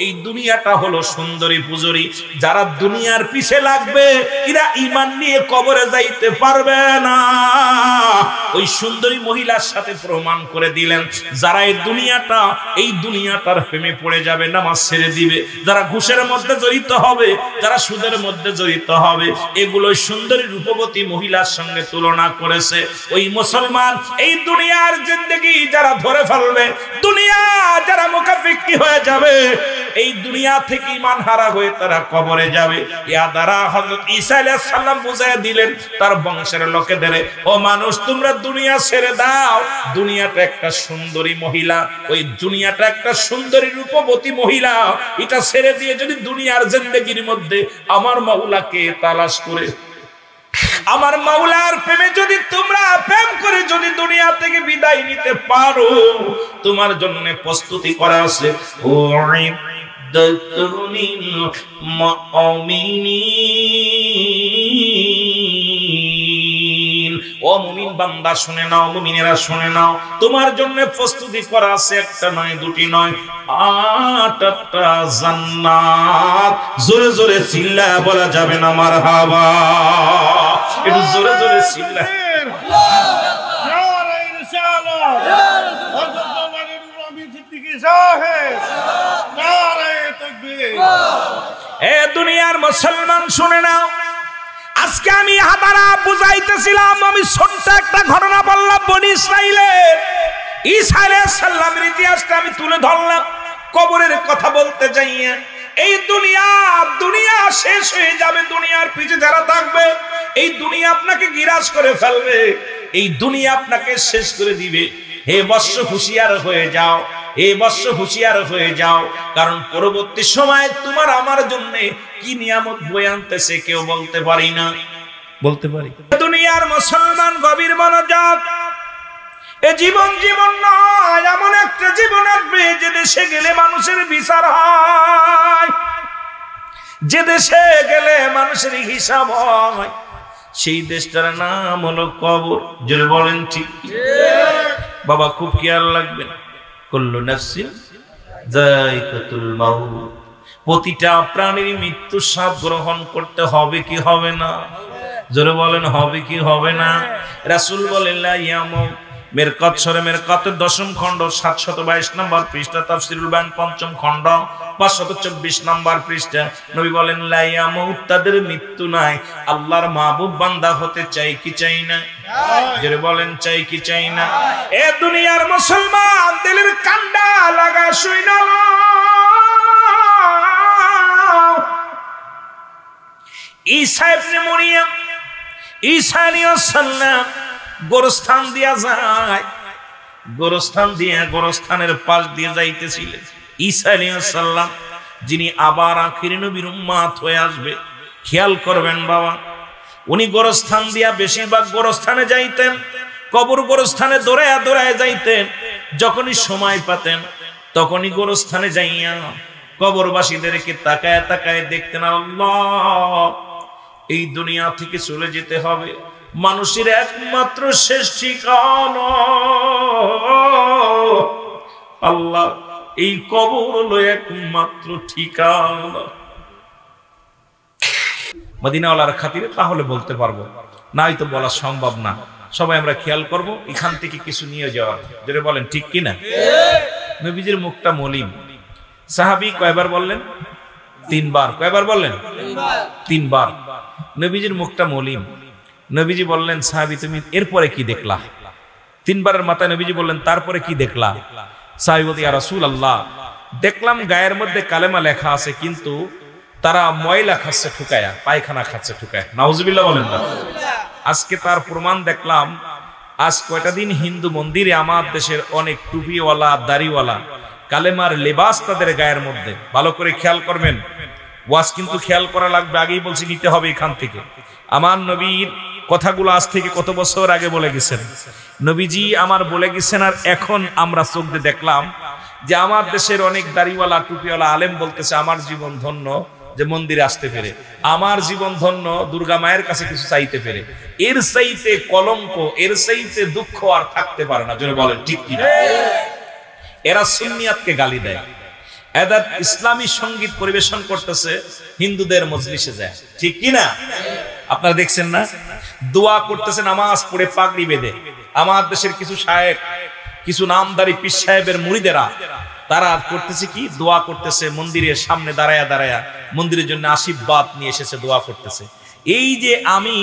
এই দুনিয়াটা হলো সুন্দরী পুজুরি, যারা দুনিয়ার পিছে লাগবে এরা ঈমান নিয়ে কবরে যাইতে পারবে না। ওই সুন্দরী মহিলার সাথে প্রমাণ করে দিলেন, যারা এই দুনিয়াটার প্রেমে পড়ে যাবে, নামাজ ছেড়ে দিবে, যারা ঘুষের মধ্যে জড়িত হবে, যারা সুদের মধ্যে জড়িত হবে, এগুলো সুন্দরী রূপবতী মহিলার সঙ্গে তুলনা করেছে। ওই মুসলমান এই দুনিয়ার জিন্দেগি যারা ধরে ফেলবে, দুনিয়া যারা মুখাফিক্কি হয়ে যাবে, এই দুনিয়া থেকে ঈমান হারা হয়ে তারা কবরে যাবে। ইয়া দ্বারা হযরত ঈসা আলাইহিস সালাম বুঝায় দিলেন তার বংশের লোকেদের, ও মানুষ তোমরা দুনিয়া ছেড়ে দাও, দুনিয়াটা একটা সুন্দরী মহিলা, ওই দুনিয়াটা একটা সুন্দরী রূপবতী মহিলা, এটা ছেড়ে দিয়ে যদি দুনিয়ার জিন্দেগির মধ্যে আমার মাওলাকে তালাশ করে, আমার মাওলার প্রেমে যদি তোমরা প্রেম করে যদি দুনিয়া থেকে বিদায় নিতে পারো, তোমার জন্য প্রস্তুতি করা আছে। ও ইদ্দাতুনিল মুমিনিন, ও মুমিন বান্দা শুনে নাও, মুমিনেরা শুনে নাও, তোমার জন্য প্রস্তুতি করা আছে একটা নয়, দুটি নয়, 8টা জান্নাত। জোরে জোরে চিল্লা বলা যাবে না মারহাবা, একটু জোরে জোরে চিল্লা। এ দুনিয়ার মুসলমান শুনে নাও, আজকে আমি হাদারা বুঝাইতেছিলাম, আমি ছোট্ট একটা ঘটনা বললাম বনি ইসরাইলের, ঈসা আলাইহিস সালামের ইতিহাসটা আমি তুলে ধরলাম। কবরের কথা বলতে যাইয়া এই দুনিয়া শেষ হয়ে যাবে, দুনিয়ার পিছে যারা থাকবে এই দুনিয়া আপনাকে গিরাজ করে ফেলবে, এই দুনিয়া আপনাকে শেষ করে দিবে। হে বৎস হুঁশিয়ার হয়ে যাও, হে বৎস হুঁশিয়ার হয়ে যাও, কারণ পরবর্তী সময় তোমার আমার জন্য কি নিয়ামত বয়ে আনতেছে কেউ বলতে পারি না, বলতে পারি। দুনিয়ার মুসলমান গভীর মনোযোগ, এ জীবন নয়, এমন একটা জীবন আসবে যে দেশে গেলে মানুষের বিচার হয়, যে দেশে গেলে মানুষের হিসাব হয়, সেই দেশটার নাম হলো কবর। যদি বলেন ঠিক বাবা, খুব খেয়াল রাখবেন, কুল্লু নাফসিন যায়কাতুল মাউত, প্রতিটা প্রাণীর মৃত্যু স্বাদ গ্রহণ করতে হবে কি হবে না? জোরে বলেন হবে কি হবে না? রাসূল বলেন লা ইয়ামুত, মেরকাত সূরা মেরকাতের 10ম খণ্ড 722 নম্বর পৃষ্ঠা, তাফসীরুল বায়ান 5ম খণ্ড 524 নম্বর পৃষ্ঠা। নবী বলেন লা ইয়ামুত, তাদের মৃত্যু নাই। আল্লাহর মাহবুব বান্দা হতে চাই কি চাই না? জোরে বলেন চাই কি চাই না? এ দুনিয়ার মুসলমান দিলের কান্ডা লাগা শুই না, ঈসা ইবনে মরিয়ম, ঈসা আলাইহিস সালাম গোরস্থান দিয়া যায়, গোরস্থানের পাশ দিয়ে যাইতেছিলেন ঈসা আলাইহিস সালাম, যিনি আবার আখির নবীর উম্মত হয়ে আসবে। খেয়াল করবেন বাবা, উনি গোরস্থান দিয়া বেশিরভাগ গোরস্থানে যাইতেন, কবর গোরস্থানে দৌড়ায় যাইতেন। যখনই সময় পাতেন তখনই গোরস্থানে যাইয়া কবরবাসীদেরকে তাকায় তাকায় দেখতেন, আল্লাহ এই দুনিয়া থেকে চলে যেতে হবে, মানুষের একমাত্র শেষ ঠিকানা আল্লাহ, এই কবর হলো একমাত্র ঠিকানা। মদিনাওয়ালার খাতিরে তাহলে বলতে পারবো, নাই তো বলা সম্ভব না। সবাই আমরা খেয়াল করব, এখান থেকে কিছু নিয়ে যাওয়ার। যেটা বলেন ঠিক কিনা? নবীজির মুখটা মলিন। সাহাবী কয়বার বললেন? 3 বার। কয়বার বললেন? 3 বার। নবীজির মুখটা মলিন। নবীজি বললেন, সাহাবী তুমি এরপরে কি দেখলা? 3 বারের মাথায় নবীজি বললেন, তারপরে কি দেখলা? সাহাবী বলতে, ইয়া রাসূলুল্লাহ, দেখলাম গায়ের মধ্যে কালেমা লেখা আছে, কিন্তু তারা ময়লা খাচ্ছে ঠুকায়া, পায়খানা খাচ্ছে ঠুকায়া। নাউজুবিল্লাহ বলেন না। আজকে তার প্রমাণ দেখলাম। আজ কয়টা দিন হিন্দু মন্দিরে আমার দেশের অনেক টুপিওয়ালা, দাড়িওয়ালা, কালেমার লেবাস তাদের গায়ের মধ্যে। ভালো করে খেয়াল করবেন, ওয়াজ কিন্তু খেয়াল করা লাগবে। আগেই বলছি নিতে হবে এখান থেকে। আমার নবীর কথাগুলো আজ থেকে কত বছর আগে বলে গেছেন নবীজি, আমার বলে গেছেন। আর এখন আমরা চোখ দিয়ে দেখলাম যে আমার দেশের অনেক দাড়িওয়ালা, টুপিওয়ালা আলেম বলতেছে আমার জীবন ধন্য যে মন্দিরে আসতে পেরে, আমার জীবন ধন্য দুর্গা মায়ের কাছে কিছু চাইতে পেরে। এর চাইতে কলঙ্ক, এর চাইতে দুঃখ আর থাকতে পারে না। জোরে বলেন ঠিক কি? এরা সুন্নিয়াতকে গালি দেয়, এদের ইসলামী সঙ্গীত পরিবেশন করতেছে হিন্দুদের মজলিসে যায়, ঠিক কি না? আপনারা দেখছেন না, দোয়া করতেছে নামাজ পড়ে পাগড়ি বেঁধে। আমার দেশের কিছু শায়েখ, কিছু নামদারি পীর সাহেবের মুরিদেরা তারা করতেছে কি, দোয়া করতেছে মন্দিরের সামনে দাঁড়ায়া দাঁড়ায়া, মন্দিরের জন্য আশীর্বাদ নিয়ে এসেছে, দোয়া করতেছে। এই যে আমি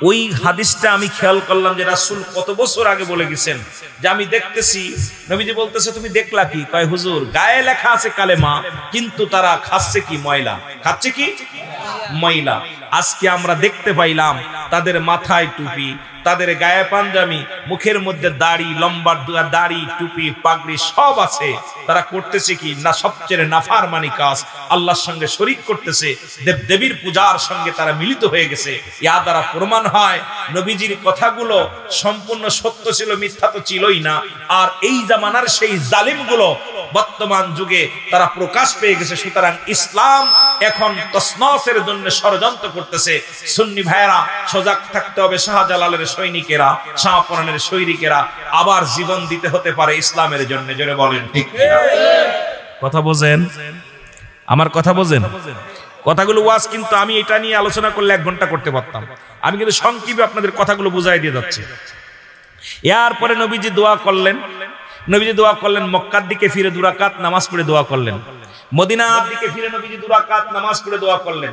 ওই হাদিসটা আমি খেয়াল করলাম যে রাসূল কত বছর আগে বলে গেছেন, যে আমি দেখতেছি নবীজি বলতেছে তুমি দেখলা কি? কয় হুজুর গায়ে লেখা আছে কালেমা, কিন্তু তারা খাচ্ছে কি? ময়লা। খাচ্ছে কি? ময়লা। আজকে আমরা দেখতে পাইলাম তাদের মাথায় টুপি, তাদের গায়ে পাঞ্জাবি, মুখের মধ্যে দাড়ি, লম্বা দাড়ি, টুপি, পাগড়ি সব আছে। তারা করতেছে কি না? সবচেয়ে নাফরমানি কাজ, আল্লাহর সঙ্গে শরীক করতেছে, দেবদেবীর পূজার সঙ্গে তারা মিলিত হয়ে গেছে। ইয়া দ্বারা প্রমাণ হয় নবীজির কথাগুলো সম্পূর্ণ সত্য ছিল, মিথ্যা তো ছিলই না। আর এই জামানার সেই জালিমগুলো বর্তমান যুগে তারা প্রকাশ পেয়ে গেছে। সুতরাং ইসলাম এখন তসনসের জন্য ষড়যন্ত্র করতেছে। সুন্নি ভাইয়েরা সজাগ থাকতে হবে। শাহজালালের সৈনিকেরা, শাহপরানের সৈনিকেরা আবার জীবন দিতে হতে পারে ইসলামের জন্য। জোরে বলেন ঠিক কিনা? কথা বোঝেন? আমার কথা বোঝেন? কথাগুলো ওয়াজ কিন্তু আমি এটা নিয়ে আলোচনা করলে 1 ঘন্টা করতে পারতাম। আমি কিন্তু সংক্ষেপে আপনাদের কথাগুলো বুঝাই দিয়ে যাচ্ছি। এরপরে নবীজি দোয়া করলেন। নবীজি দোয়া করলেন, মক্কার দিকে ফিরে 2 রাকাত নামাজ পড়ে দোয়া করলেন। মদিনার দিকে ফিরে নবীজি 2 রাকাত নামাজ পড়ে দোয়া করলেন।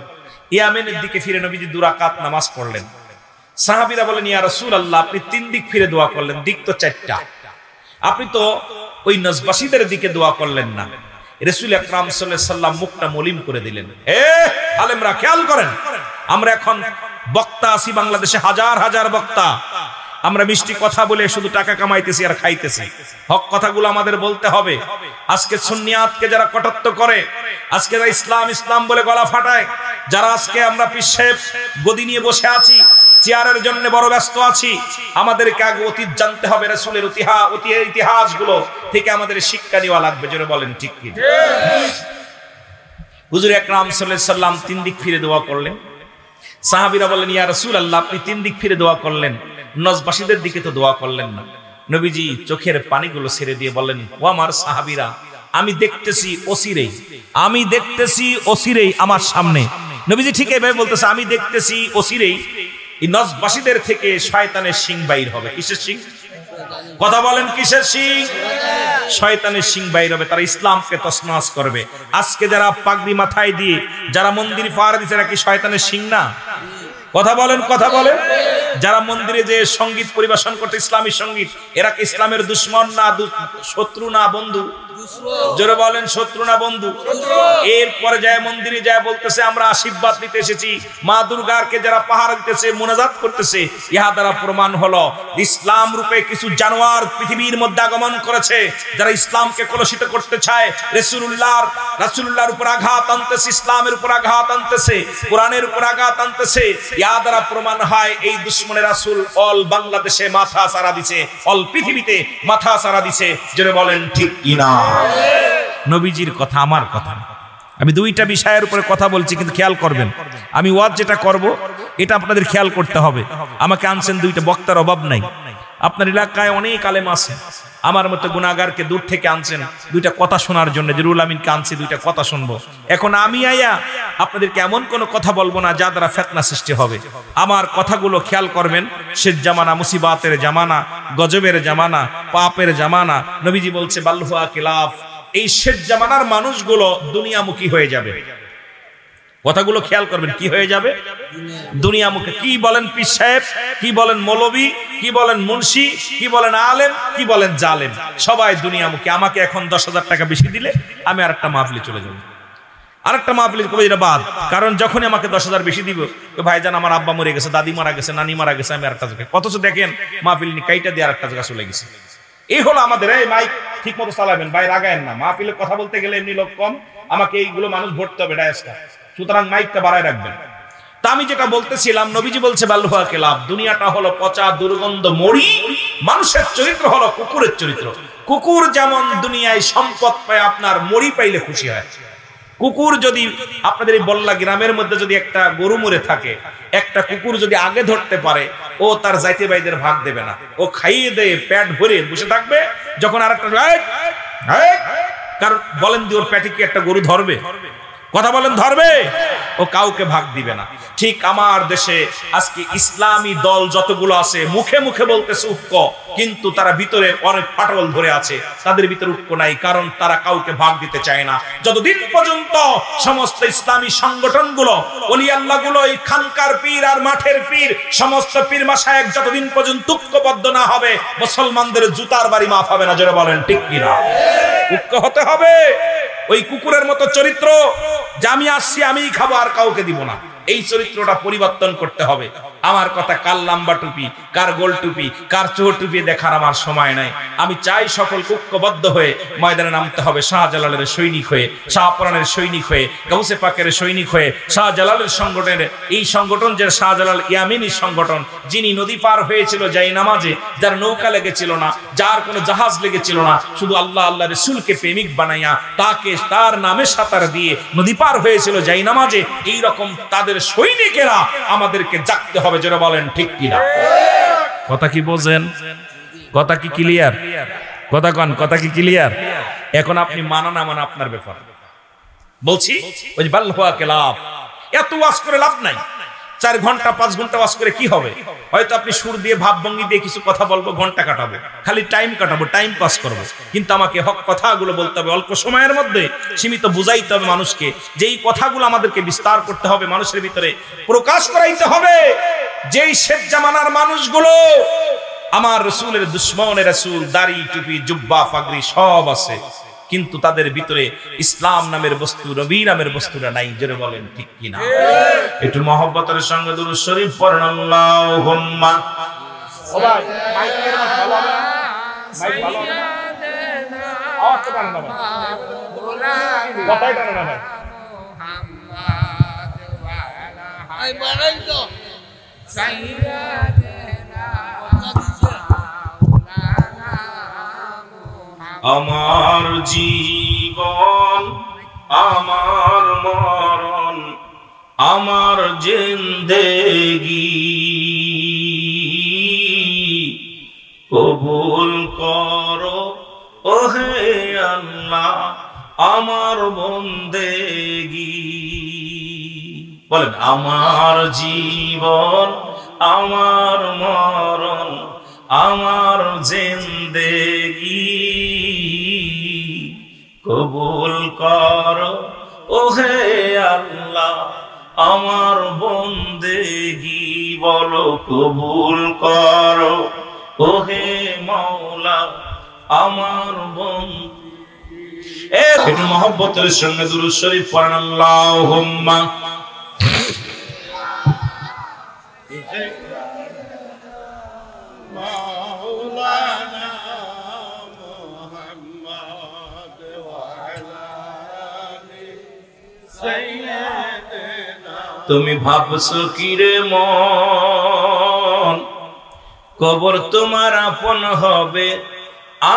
ইয়ামেনের দিকে ফিরে নবীজি 2 রাকাত নামাজ পড়লেন। সাহাবীরা বলেন, ইয়া রাসূলুল্লাহ, আপনি 3 দিক ফিরে দোয়া করলেন, দিক তো 4টা। আপনি তো ওই নজবাসীদের দিকে দোয়া করলেন না। রাসূল আকরাম সাল্লাল্লাহু আলাইহি সাল্লাম মুখটা মলিন করে দিলেন। আলেমরা খেয়াল করেন, আমরা এখন বক্তা আছি বাংলাদেশে, হাজার হাজার বক্তা। আমরা মিষ্টি কথা বলে শুধু টাকা কামাইতেছি আর খাইতেছি। হক কথাগুলো আমাদের বলতে হবে। আজকে সুন্নিয়াতকে যারা কটাক্ষ করে, আজকে যারা ইসলাম ইসলাম বলে গলা ফাটায়, যারা আজকে আমরা পীর সাহেব গদি নিয়ে বসে আছি, চেয়ারের জন্য বড় ব্যস্ত আছি, আমাদেরকে আগে অতীত জানতে হবে। রাসূলের ইতিহাসগুলো থেকে আমাদের শিক্ষা নেওয়া লাগবে। জোরে বলেন ঠিক কি? হুজুর আকরাম সাল্লাল্লাহু আলাইহি সাল্লাম 3 দিক ফিরে দোয়া করলেন। সাহাবীরা বলেন, ইয়া রাসূলুল্লাহ, আপনি 3 দিক ফিরে দোয়া করলেন, নজবাসীদের দিকে তো দোয়া করলেন না। নবীজি চোখের পানিগুলো ছেড়ে দিয়ে বললেন, ও আমার সাহাবীরা, আমি দেখতেছি অচিরেই, আমি দেখতেছি অচিরেই আমার সামনে। নবীজি ঠিক এইভাবে বলতেছে, আমি দেখতেছি অচিরেই এই নজবাসীদের থেকে শয়তানের শিং বাইর হবে। কিসের শিং? কথা বলেন, কিসের শিং? শয়তানের শিং বাইর হবে। তারা ইসলামকে তছনছ করবে। আজকে যারা পাগড়ি মাথায় দিয়ে যারা মন্দির পাহারা দিচ্ছে, এরা কি শয়তানের শিং না? কথা বলেন, কথা বলেন। যারা মন্দিরে যে সঙ্গীত পরিবেশন করতে, ইসলামী সঙ্গীত, এরা কি ইসলামের দুশ্মন না শত্রু না বন্ধু? জোরে বলেন, শত্রু না বন্ধু? এরপরে যায় মন্দিরে যায় বলতেছে, আমরা আশীর্বাদ নিতে এসেছি। মা দুর্গাকে যারা পাহারা দিতেছে, মুনাজাত করতেছে, ইহা দ্বারা প্রমাণ হলো ইসলাম রূপে কিছু জানোয়ার পৃথিবীর মধ্যে আগমন করেছে, যারা ইসলামকে কলুষিত করতে চায়। রাসূলুল্লাহর উপর আঘাত আনতেছে, ইসলামের উপর আঘাত আনতেছে, কোরআনের উপর আঘাত আনতেছে। ইহা দ্বারা প্রমাণ হয় এই দুশমনের রাসূল অল বাংলাদেশে মাথা সারা দিছে, অল পৃথিবীতে মাথা সারা দিছে। জোরে বলেন ঠিক কিনা? নবীজির কথা আমার কথা। আমি 2টা বিষয়ের উপরে কথা বলছি, কিন্তু খেয়াল করবেন, আমি ওয়াজ যেটা করব এটা আপনাদের খেয়াল করতে হবে। আমাকে আনছেন 2টা বক্তার অভাব নাই। আপনার এলাকায় অনেক আলেম আছে, আমার মতো গুনাহগারকে দূর থেকে আনছেন 2টা কথা শোনার জন্য। যে রুল আমিনকে আনছি 2টা কথা শুনবো। এখন আমি আয়া আপনাদেরকে এমন কোনো কথা বলবো না যা দ্বারা ফিতনা সৃষ্টি হবে। আমার কথাগুলো খেয়াল করবেন। শেষ জামানা, মুসিবাতের জামানা, গজবের জামানা, পাপের জামানা। নবীজি বলছে বাল্লুহা কিলাফ, এই শেষ জামানার মানুষগুলো দুনিয়ামুখী হয়ে যাবে। কথাগুলো খেয়াল করবেন, কি হয়ে যাবে? দুনিয়ামুখী। কি বলেন পীর সাহেব, কি বলেন মৌলবী, কি বলেন মুন্সি, কি বলেন আলেম, কি বলেন জালেম, সবাই দুনিয়ামুখী। আমাকে এখন 10,000 টাকা বেশি দিলে আমি আরেকটা মাহফিলে চলে যাব, আরেকটা মাহফিলে কবে এটা বাদ। কারণ যখনই আমাকে 10,000 বেশি দিব, ভাইজান আমার আব্বা মরে গেছে, দাদি মারা গেছে, নানি মারা গেছে, আমি আরেকটা জায়গায়। অথচ দেখেন মাহফিল কাইটা দিয়ে আরেকটা জায়গা চলে গেছে। এই হলো আমাদের। এই মাইক ঠিক মতো চালাবেন, ভাই রাগায়েন না। মাহফিলে কথা বলতে গেলে এমনি লোক কম, আমাকে এইগুলো মানুষ ভরতে হবে ডায়াসটা, সুতরাং মাইকটা বাড়ায় রাখবেন। তা আমি যেটা বলতেছিলাম, নবীজি বলছে বাল্লুহা কিলাফ, দুনিয়াটা হলো পচা দুর্গন্ধ মরি, মানুষের চরিত্র হলো কুকুরের চরিত্র। কুকুর যেমন দুনিয়ায় সম্পদ পায়, আপনার মরি পাইলে খুশি হয়। কুকুর যদি আপনাদের এই বল্লা গ্রামের মধ্যে যদি একটা গরু মরে থাকে, একটা কুকুর যদি আগে ধরতে পারে, ও তার জাইতে ভাইদের ভাগ দেবে না, ও খাইয়ে দেয় পেট ভরে বসে থাকবে। যখন আরেকটা কারণ বলেন দি ওর পেটে কি একটা গরু ধরবে? কথা বলেন, ধরবে? ও কাউকে ভাগ দিবে না। ঠিক আমার দেশে আজকে ইসলামী দল যতগুলো আছে মুখে মুখে বলতেছে ঐক্য, কিন্তু তারা ভিতরে অনেক ফাটল ধরে আছে, তাদের ভিতরে ঐক্য নাই, কারণ তারা কাউকে ভাগ দিতে চায় না। যতদিন পর্যন্ত সমস্ত ইসলামী সংগঠনগুলো, ওলি আল্লাহগুলো, এই খানকার পীর আর মাঠের পীর, সমস্ত পীর মাশায়েখ যতদিন পর্যন্ত ঐক্যবদ্ধ না হবে, মুসলমানদের জুতার বাড়ি মাফ হবে না। যারা বলেন ঠিক কিনা? ঐক্য হতে হবে। ওই কুকুরের মতো চরিত্র যে আমি আসছি আমিই খাবো আর কাউকে দিব না, এই চরিত্রটা পরিবর্তন করতে হবে। আমার কথা, কার লাম্বা টুপি, কার গোল টুপি, কার চোর টুপি দেখার আমার সময় নাই। আমি চাই সকল ঐক্যবদ্ধ হয়ে ময়দানে নামতে হবে, শাহজালালের সৈনিক হয়ে, শাহপরানের সৈনিক হয়ে, গাউসে পাকের সৈনিক হয়ে, শাহজালালের সংগঠনের এই সংগঠন যে শাহজালাল ইয়ামিনী সংগঠন, যিনি নদী পার হয়েছিল যাই নামাজে, যার নৌকা লেগেছিল না, যার কোনো জাহাজ লেগেছিল না, শুধু আল্লাহ আল্লাহ রাসূলকে প্রেমিক বানাইয়া তাকে তার নামে সাঁতার দিয়ে নদী পার হয়েছিল যাই নামাজে, এই রকম তাদের সৈনিকেরা আমাদেরকে জাগতে হবে। যারা বলেন ঠিক কিনা? কথা কি বোঝেন? কথা কি ক্লিয়ার? কথা কন, কথা কি ক্লিয়ার? এখন আপনি মানা না মানা আপনার ব্যাপার। বলছি ওই যে বাল্লাহুয়া কেলাফ, এত ওয়াজ করে লাভ নাই। 4 ঘন্টা 5 ঘন্টা ওয়াজ করে কি হবে? হয়তো আপনি সুর দিয়ে ভাবভঙ্গি দিয়ে কিছু কথা বলবো, ঘন্টা কাটাবো, খালি টাইম কাটাবো, টাইম পাস করবো, কিন্তু আমাকে হক কথাগুলো বলতে হবে, অল্প সময়ের মধ্যে সীমিত বুঝাইতে হবে মানুষকে, যেই কথাগুলো আমাদেরকে বিস্তার করতে হবে, মানুষের ভিতরে প্রকাশ করাইতে হবে। যেই শেখ জামানার মানুষগুলো আমার রাসূলের দুশমনের রাসূল, দাড়ি টুপি জুব্বা পাগড়ি সব আছে, কিন্তু তাদের ভিতরে ইসলাম নামের বস্তু, নবী নামের বস্তুটা নাই। জোরে বলেন ঠিক কিনা? একটু মহব্বতের সঙ্গে দুরূদ শরীফ পড়েন। আল্লাহুম্মা ও ভাই মাইকের মাঝে ভালো হবে না, মাইক ভালো হবে না, আওয়াজ তো টানে না ভাই, কথাই টানে না ভাই, মুহাম্মদ ওয়ালা আই বানাই তো সাইয়্যিদানা আমার জীবন, আমার মরণ, আমার জিন্দেগি কবুল করো ওহে আল্লাহ আমার বন্দেগি। বলেন, আমার জীবন, আমার মরণ, আমার জিন্দেগি কবুল করো ওহে আল্লাহ আমার বন্দেগি। বলো কবুল করো ওহে মাওলা আমার বন্দেগি। একটু মহব্বতের সঙ্গে দুরূদ শরীফ পড়েন। আল্লাহুম্মা তুমি ভাবছো কি রে মন, কবর তোমার আপন হবে,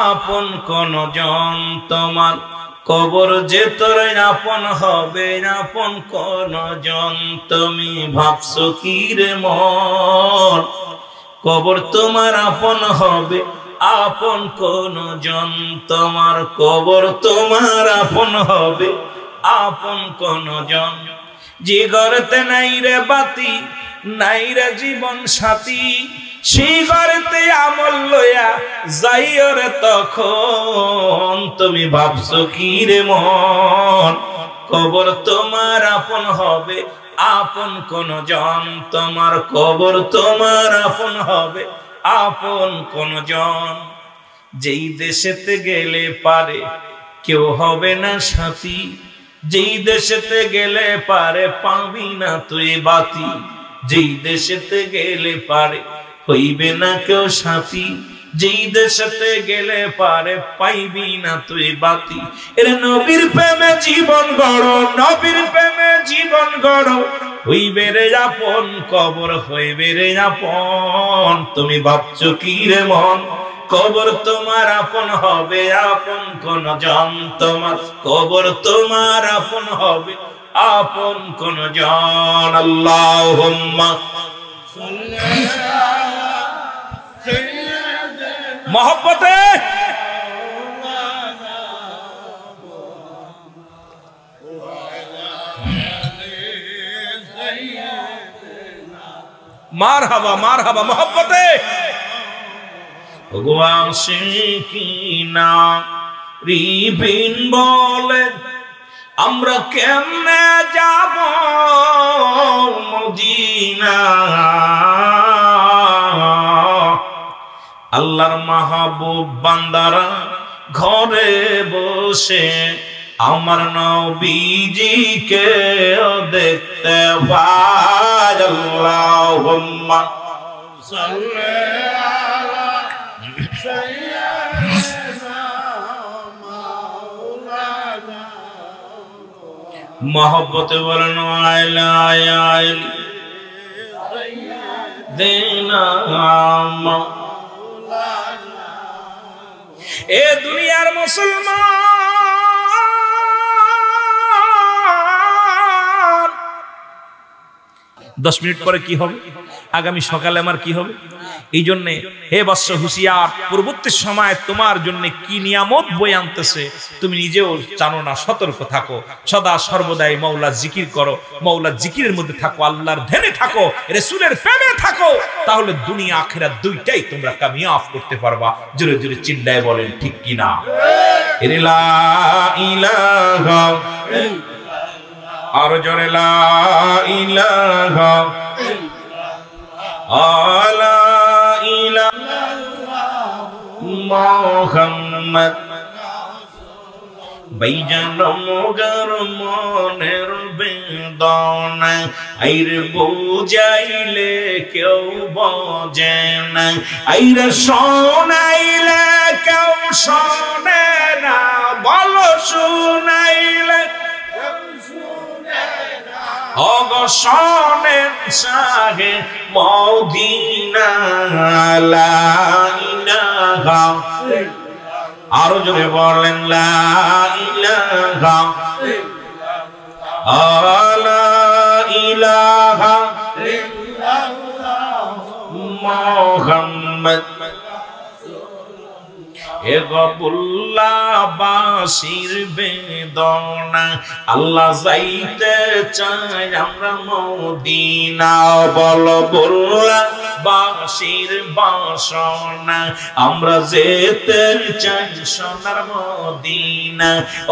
আপন কোন জন তোমার, কবর যে তোর আপন হবে, আপন কোন জন। তুমি ভাবছো কি রে মন, কবর তোমার আপন হবে, আপন কোন জন তোমার, কবর তোমার আপন হবে, আপন কোন জন। যে ঘরেতে নাই রে বাতি, নাই রে জীবন সাথী, সেই ঘরেতে আমল লইয়া যাইও রে তখন। তুমি ভাবছো কি রে মন, কবর তোমার আপন হবে, আপন কোন জন তোমার, কবর তোমার আপন হবে, আপন কোন জন। যেই দেশেতে গেলে পারে কেউ হবে না সাথী, যেই দেশেতে গেলে পারে পাবি না তুই বাতি, যেই দেশেতে গেলে পারে হইবে না কেউ সাথী, যেই দেশেতে গেলে পারে পাইবি না তুই বাতি। এর নবীর প্রেমে জীবন গড়ো, নবীর প্রেমে জীবন গড়ো, হইবে রে আপন কবর হইবে রে আপন। তুমি ভাবছো কি রে মন, কবর তোমার আপন হবে, আপন কোন জন তোমার, কবর তোমার আপন হবে, আপন কোন জন। আল্লাহুম্মা মহব্বতে মারহাবা মারহাবা মোহব্বতে আশিকিনা রিবিন বলে আমরা কেমনে যাব মদিনা আল্লাহর মাহবুব বান্দারা ঘরে বসে আমার নবীজিকে দেখতে পায় আল্লাহুম্মা সাল্লি আলা সাইয়্যিদিনা মাওলানা মোহব্বতে বলেন আলা আলি সাইয়্যিদিনা মাওলানা এ দুনিয়ার মুসলমান 10 মিনিট পরে কি হবে, আগামী সকালে আমার কি হবে। এই জন্য হে বৎস হুঁশিয়ার, পূর্ববর্তী সময় তোমার জন্য কি নিয়ামত বই আনতেছে তুমি নিজেও জানো না। সতর্ক থাকো, সদা সর্বদাই মাওলার জিকির করো, মাওলার জিকিরের মধ্যে থাকো, আল্লাহর ধ্যানে থাকো, রাসূলের প্রেমে থাকো, তাহলে দুনিয়া আখিরাত দুইটাই তোমরা কামিয়াব করতে পারবা। জোরে জোরে চিল্লায় বলেন ঠিক কি না। লা ইলাহা আর জোরে লা ইলাহা আলা ইলাহা মুহাম্মদ বাইজান মগর মনের বেদনা আইরে বুঝাইলে কেউ বোঝে না, আইরে শোনাইলে কেউ শোনে না, বলো শুনাইলে অগশনের শাহে মদিনা লা ইলাহা আরো জোরে বলেন লা ইলাহা আলা ইলাহা ইল্লাল্লাহ মুহাম্মদ বাসির বেদনা আল্লাহ যাইতে চাই আমরা মদিনা, বল বল্লা বাসির বাসনা আমরা যেতে চাই সোনার মদিনা।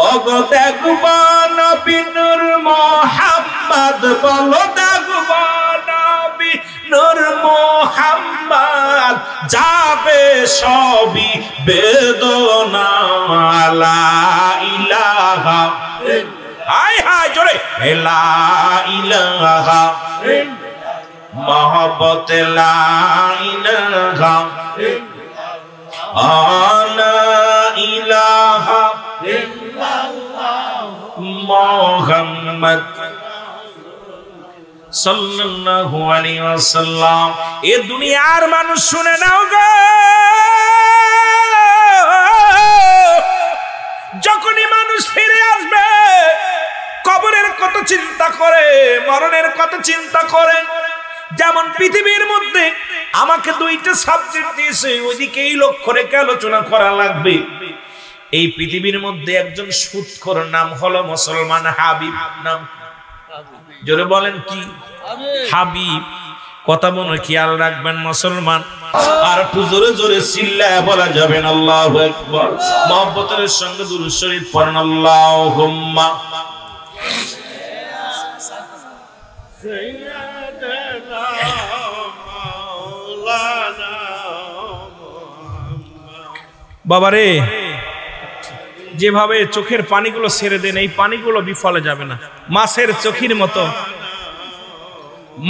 ওগো দেখবা নবী নূর মুহাম্মদ, বলো দেখবা নবী নূর মুহাম্মদ, যাবে সবই বেদনা লা ইলাহা হায় হায় জোরে লা ইলাহা মোহব্বত লা ইলাহা আলা ইলাহা ইল্লাল্লাহ মুহাম্মদ সাল্লাল্লাহু আলাইহি ওয়াসাল্লাম। এ দুনিয়ার মানুষ শুনে নাও গো, যখনই মানুষ ফিরে আসবে কবরের কত চিন্তা করে, মরণের কত চিন্তা করে। যেমন পৃথিবীর মধ্যে আমাকে 2টা সাবজেক্ট দিয়েছে, ওইদিকেই লক্ষ্য রেখে আলোচনা করা লাগবে। এই পৃথিবীর মধ্যে একজন সুদখোর নাম হলো মুসলমান হাবিব। নাম জোরে বলেন কি? হাবিব। কথা মনে খেয়াল রাখবেন মুসলমান, আর একটু জোরে জোরে চিল্লায় বলা যাবেন আল্লাহু আকবার। মুহাব্বতের সঙ্গে দুরূদ শরীফ পড়েন আল্লাহুম্মা সাইয়্যিদানা মাওলানা বাবারে, যেভাবে চোখের পানিগুলো ছেড়ে দেন এই পানিগুলো বিফলে যাবে না। মাছের চোখের মতো,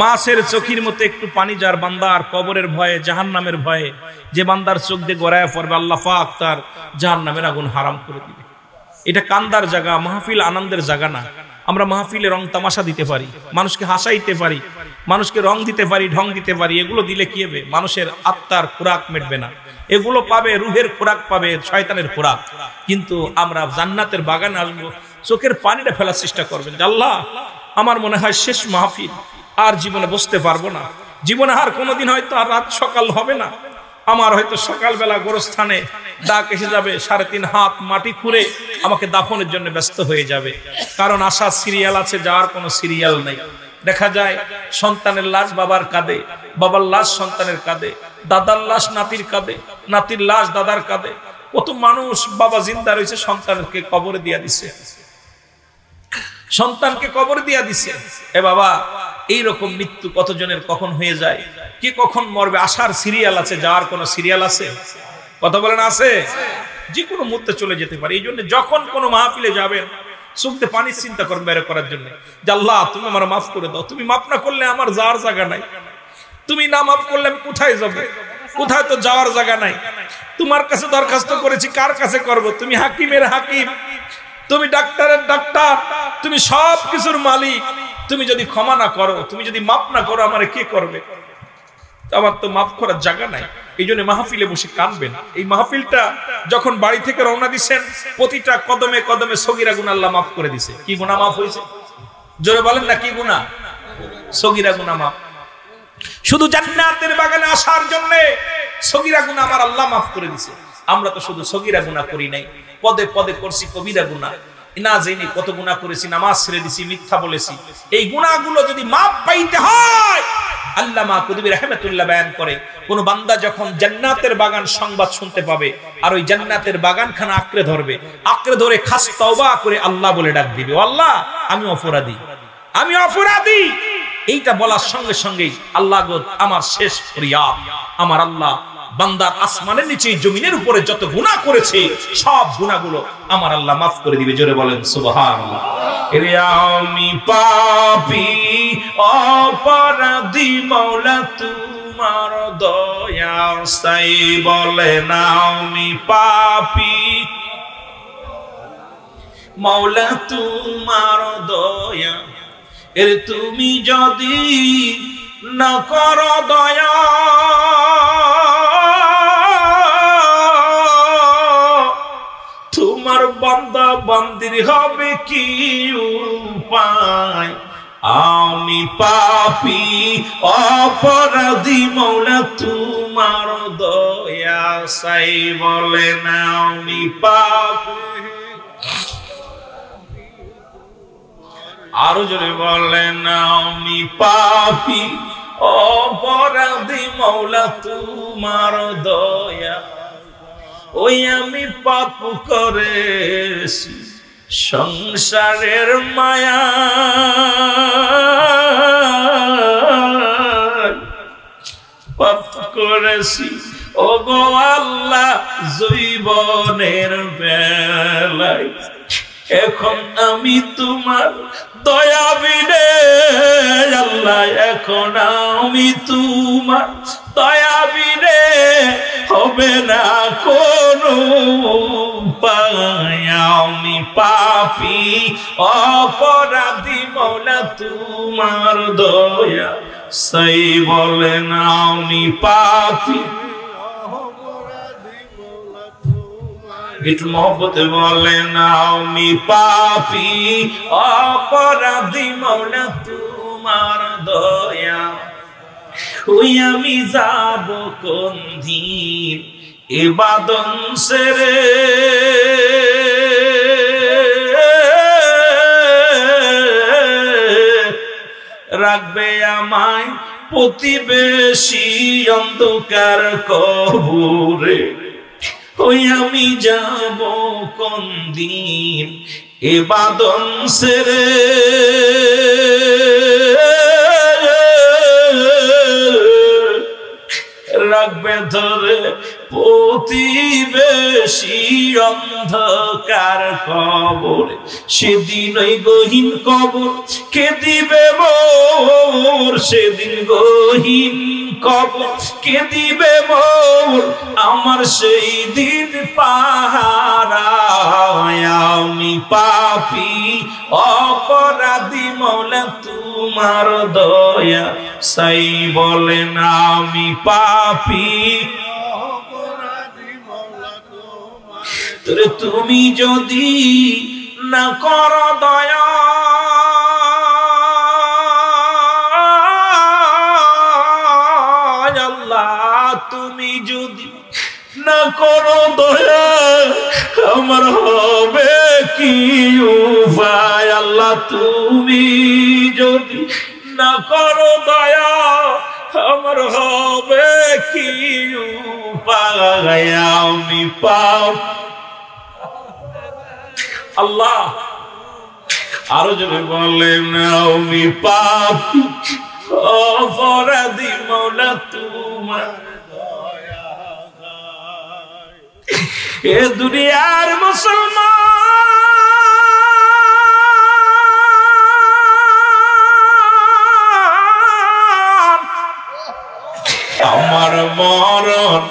মাছের চোখের মতো একটু পানি যার বান্দার কবরের ভয়ে, জাহান্নামের ভয়ে, যে বান্দার চোখ দিয়ে গড়ায় পড়বে আল্লাহ পাক তার জাহান্নামের আগুন হারাম করে দিবে। এটা কান্দার জায়গা, মাহফিল আনন্দের জায়গা না। আমরা মাহফিলে রং তামাশা দিতে পারি, মানুষকে হাসাইতে পারি, মানুষকে রং দিতে পারি, ঢং দিতে পারি। এগুলো দিলে কি হবে? মানুষের আত্মার খোরাক মিটবে না। এগুলো পাবে রুহের খোরাক, পাবে শয়তানের খোরাক। কিন্তু আমরা জান্নাতের বাগানে আসবো, চোখের পানিটা ফেলার চেষ্টা করবেন। আল্লাহ, আমার মনে হয় শেষ মাহফিল, আর জীবনে বসতে পারবো না, জীবনে আর কোনোদিন হয়তো আর রাত সকাল হবে না। আমার হয়তো সকালবেলা গোরস্থানে ডাক এসে যাবে, 3.5 হাত মাটি খুঁড়ে আমাকে দাফনের জন্য ব্যস্ত হয়ে যাবে। কারণ আসার সিরিয়াল আছে, যাওয়ার কোনো সিরিয়াল নেই। দেখা যায় সন্তানের লাশ বাবার কাঁধে, বাবার লাশ সন্তানের কাঁধে, দাদার লাশ নাতির কাঁধে, নাতির লাশ দাদার কাঁধে। কত মানুষ বাবা জিন্দা রয়েছে, সন্তানকে কবরে দিয়া দিছে, সন্তানকে কবর দিয়া দিছে। এ বাবা, এইরকম মৃত্যু কতজনের কখন হয়ে যায়, কে কখন মরবে, আসার সিরিয়াল আছে, যাওয়ার কোন সিরিয়াল আছে? কথা বলেন আছে? যে কোনো মুহূর্তে চলে যেতে পারে। এই জন্য যখন কোনো মাহফিলে যাবেন, চোখে পানির চিন্তা করবেন বের করার জন্য, যে আল্লাহ তুমি আমার মাফ করে দাও। তুমি মাফ না করলে আমার যাওয়ার জায়গা নাই, তুমি না মাফ করলে আমি কোথায় যাব? কোথায় তো যাওয়ার জায়গা নাই। তোমার কাছে দরখাস্ত করেছি, কার কাছে করব? তুমি হাকিমের হাকিম, তুমি ডাক্তারের ডাক্তার, তুমি সব কিছুর মালিক। তুমি যদি ক্ষমা না করো, তুমি যদি মাফ না করো, আমারে কে করবে? আমার তো মাফ করার জায়গা নাই। এই জন্য মাহফিলে বসে কাঁদবেন। এই মাহফিলটা যখন বাড়ি থেকে রওনা দিচ্ছেন, প্রতিটা কদমে কদমে সগীরা গুনাহ আল্লাহ মাফ করে দিছে। কি গুনাহ মাফ হয়েছে? জোরে বলেন না, কি গুনাহ? সগীরা গুনাহ মাফ। শুধু জান্নাতের বাগানে আসার জন্য সগীরা গুনাহ আমার আল্লাহ মাফ করে দিছে। আমরা তো শুধু সগীরা গুনাহ করি নাই, পদে পদে করছি কবিরা গুনাহ। না জেনে কত গুনাহ করেছি, নামাজ ছেড়ে দিছি, মিথ্যা বলেছি। এই গুনাহগুলো যদি মাফ পাইতে হয়, আল্লামা কুতুবী রাহমাতুল্লাহ বয়ান করে, কোন বান্দা যখন জান্নাতের বাগান সংবাদ শুনতে পাবে, আর ওই জান্নাতের বাগানখানা আঁকড়ে ধরবে, আঁকড়ে ধরে খাস তওবা করে আল্লাহ বলে ডাক দিবে, ও আল্লাহ আমি অপরাধী, আমি অপরাধী। এইটা বলার সঙ্গে সঙ্গেই আল্লাহ গো আমার শেষ ফরিয়াদ, আমার আল্লাহ বান্দার আসমানের নিচে জমিনের উপরে যত গুনাহ করেছে সব গুনাহগুলো আমার আল্লাহ মাফ করে দিবে। জোরে বলেন সুবহানাল্লাহ। এরে আমি পাপী অপরাধী, মাওলা তোমার দয়া চাই। বলেন আমি পাপী, মাওলা তোমার দয়া, এর তুমি যদি না করো দয়া, তোমার বান্দা বান্দির হবে কি উপায়? আমি পাপী অপরাধী, মাওলা তোমার দয়া চাই। বলেন আমি পাপী, আরো জোরে বলেন আমি পাপী অপরাধী, মাওলা তোমার দয়া। ওই আমি পাপ করেছি সংসারের মায়া, পাপ করেছি ও গো আল্লাহ জীবনের বেলায়। এখন আমি তোমার দয়া বিনে আল্লাহ, এখন আমি তোমার দয়া বিনে হবে না কোনো উপায়। আমি পাপী অপরাধী, মাওলা তোমার দয়া চাই। বলেন আমি পাপী, একটু মহব্বতে বলেন আমি পাপী অপরাধী, মাওলা তোমার দয়া। ওই আমি যাব কোন দিন ইবাদত সেরে, রাখবে আমায় প্রতিবেশী অন্ধকার কবরে। ওই আমি যাব কোন দিন ইবাদত সেরে, রাখবে ধরে প্রতিবেশী অন্ধকার কবরে। সেদিন ওই গহীন কবর কে দিবে মোর, সেদিন গহীন কবর কে দিবে মোর, আমার সেই দিন পাহারা। আমি পাপী অপরাধী, মাওলা তোমার দয়া চাই। বলেন আমি পাপী অপরাধী, মাওলা তোমার, তুমি যদি না করো দয়া, আল্লাহ তুমি যদি না করো দয়া, আমার হবে কি উপায়? আল্লাহ তুমি যদি না করো দয়া আমার হবে কি উপায় আমি পাপ। আল্লাহ আরো জোরে বলেন আমি পাপ অপরাধী মওলা তোমার দয়া। এ দুনিয়ার মুসলমান আমার মরণ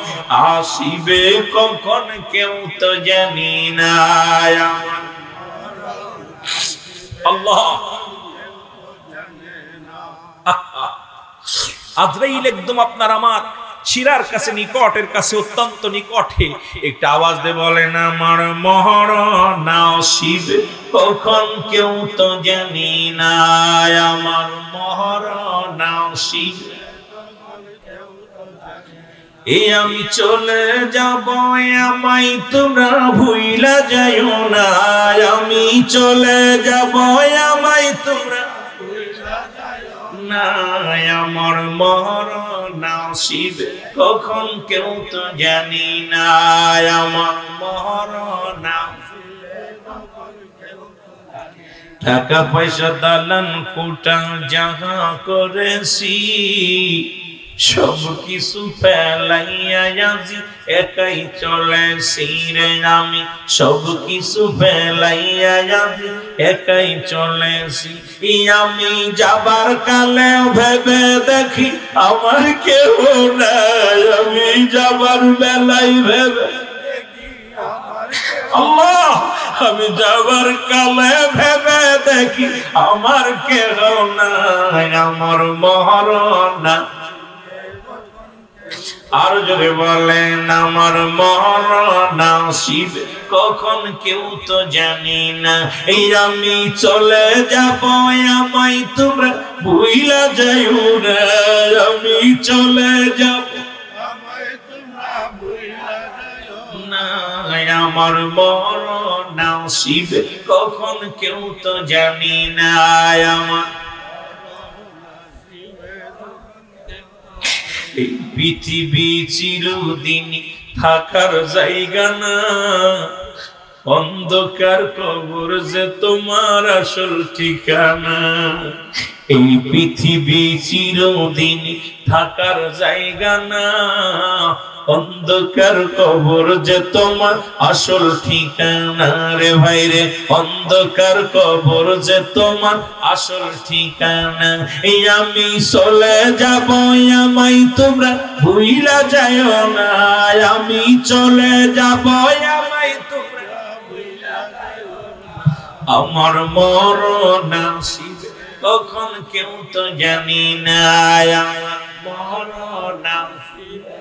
আসিবে কখন কেউ তো জানি না। আল্লাহ আজরাইল একদম আপনার আমার শিরার কাছে নিকটের কাছে অত্যন্ত নিকটে একটা আওয়াজ দিয়ে বলেন আমার মরণ আসিবে কখন কেউ তো জানি না। আমার মরণ আসিবে এই আমি চলে যাব আমায় তোমরা ভুইলা যাইও না। আমি চলে যাব আমায় তোমরা ভুইলা যাইও না। আমার মরণ আসিবে কখন কেউ তো জানি না। আমার মরণ টাকা পয়সা দালান কোটা যাহা করেছি সব কিছু ফেলাইয়া যাচ্ছি একাই চলেছি রে আমি। সব কিছু ফেলাইয়া যাচ্ছি একাই চলেছি। আমি যাবার কালে ভেবে দেখি আমার কেউ নাই। আমি যাবার বেলায় ভেবে আল্লাহ আমি যাবার কালে ভেবে দেখি আমার কেউ নাই। আমার মরণ আর যদি বলেন আমার মরণ আসিবে কখন কেউ তো জানি না। এই আমি চলে যাব আমায় তোমরা ভুইলা যাইও না। আমি চলে যাব আমায় তোমরা ভুইলা যাইও না। আমার মরণ আসিবে কখন কেউ তো জানি না। আমার এই পৃথিবী চিরদিন থাকার জায়গা না। অন্ধকার কবর যে তোমার আসল ঠিকানা। এই পৃথিবী চিরদিন থাকার জায়গা না। অন্ধকার কবর যে তোমার আসল ঠিকানা রে ভাই রে। অন্ধকার কবর যে তোমার আসল ঠিকানা। এই আমি চলে যাব আমায় তোমরা ভুইলা যাইও না। আমি চলে যাব আমায় তোমরা ভুইলা যাইও না। আমার মরণ আসিবে কখন কেউ তো জানি না। আমার মরণ আসিবে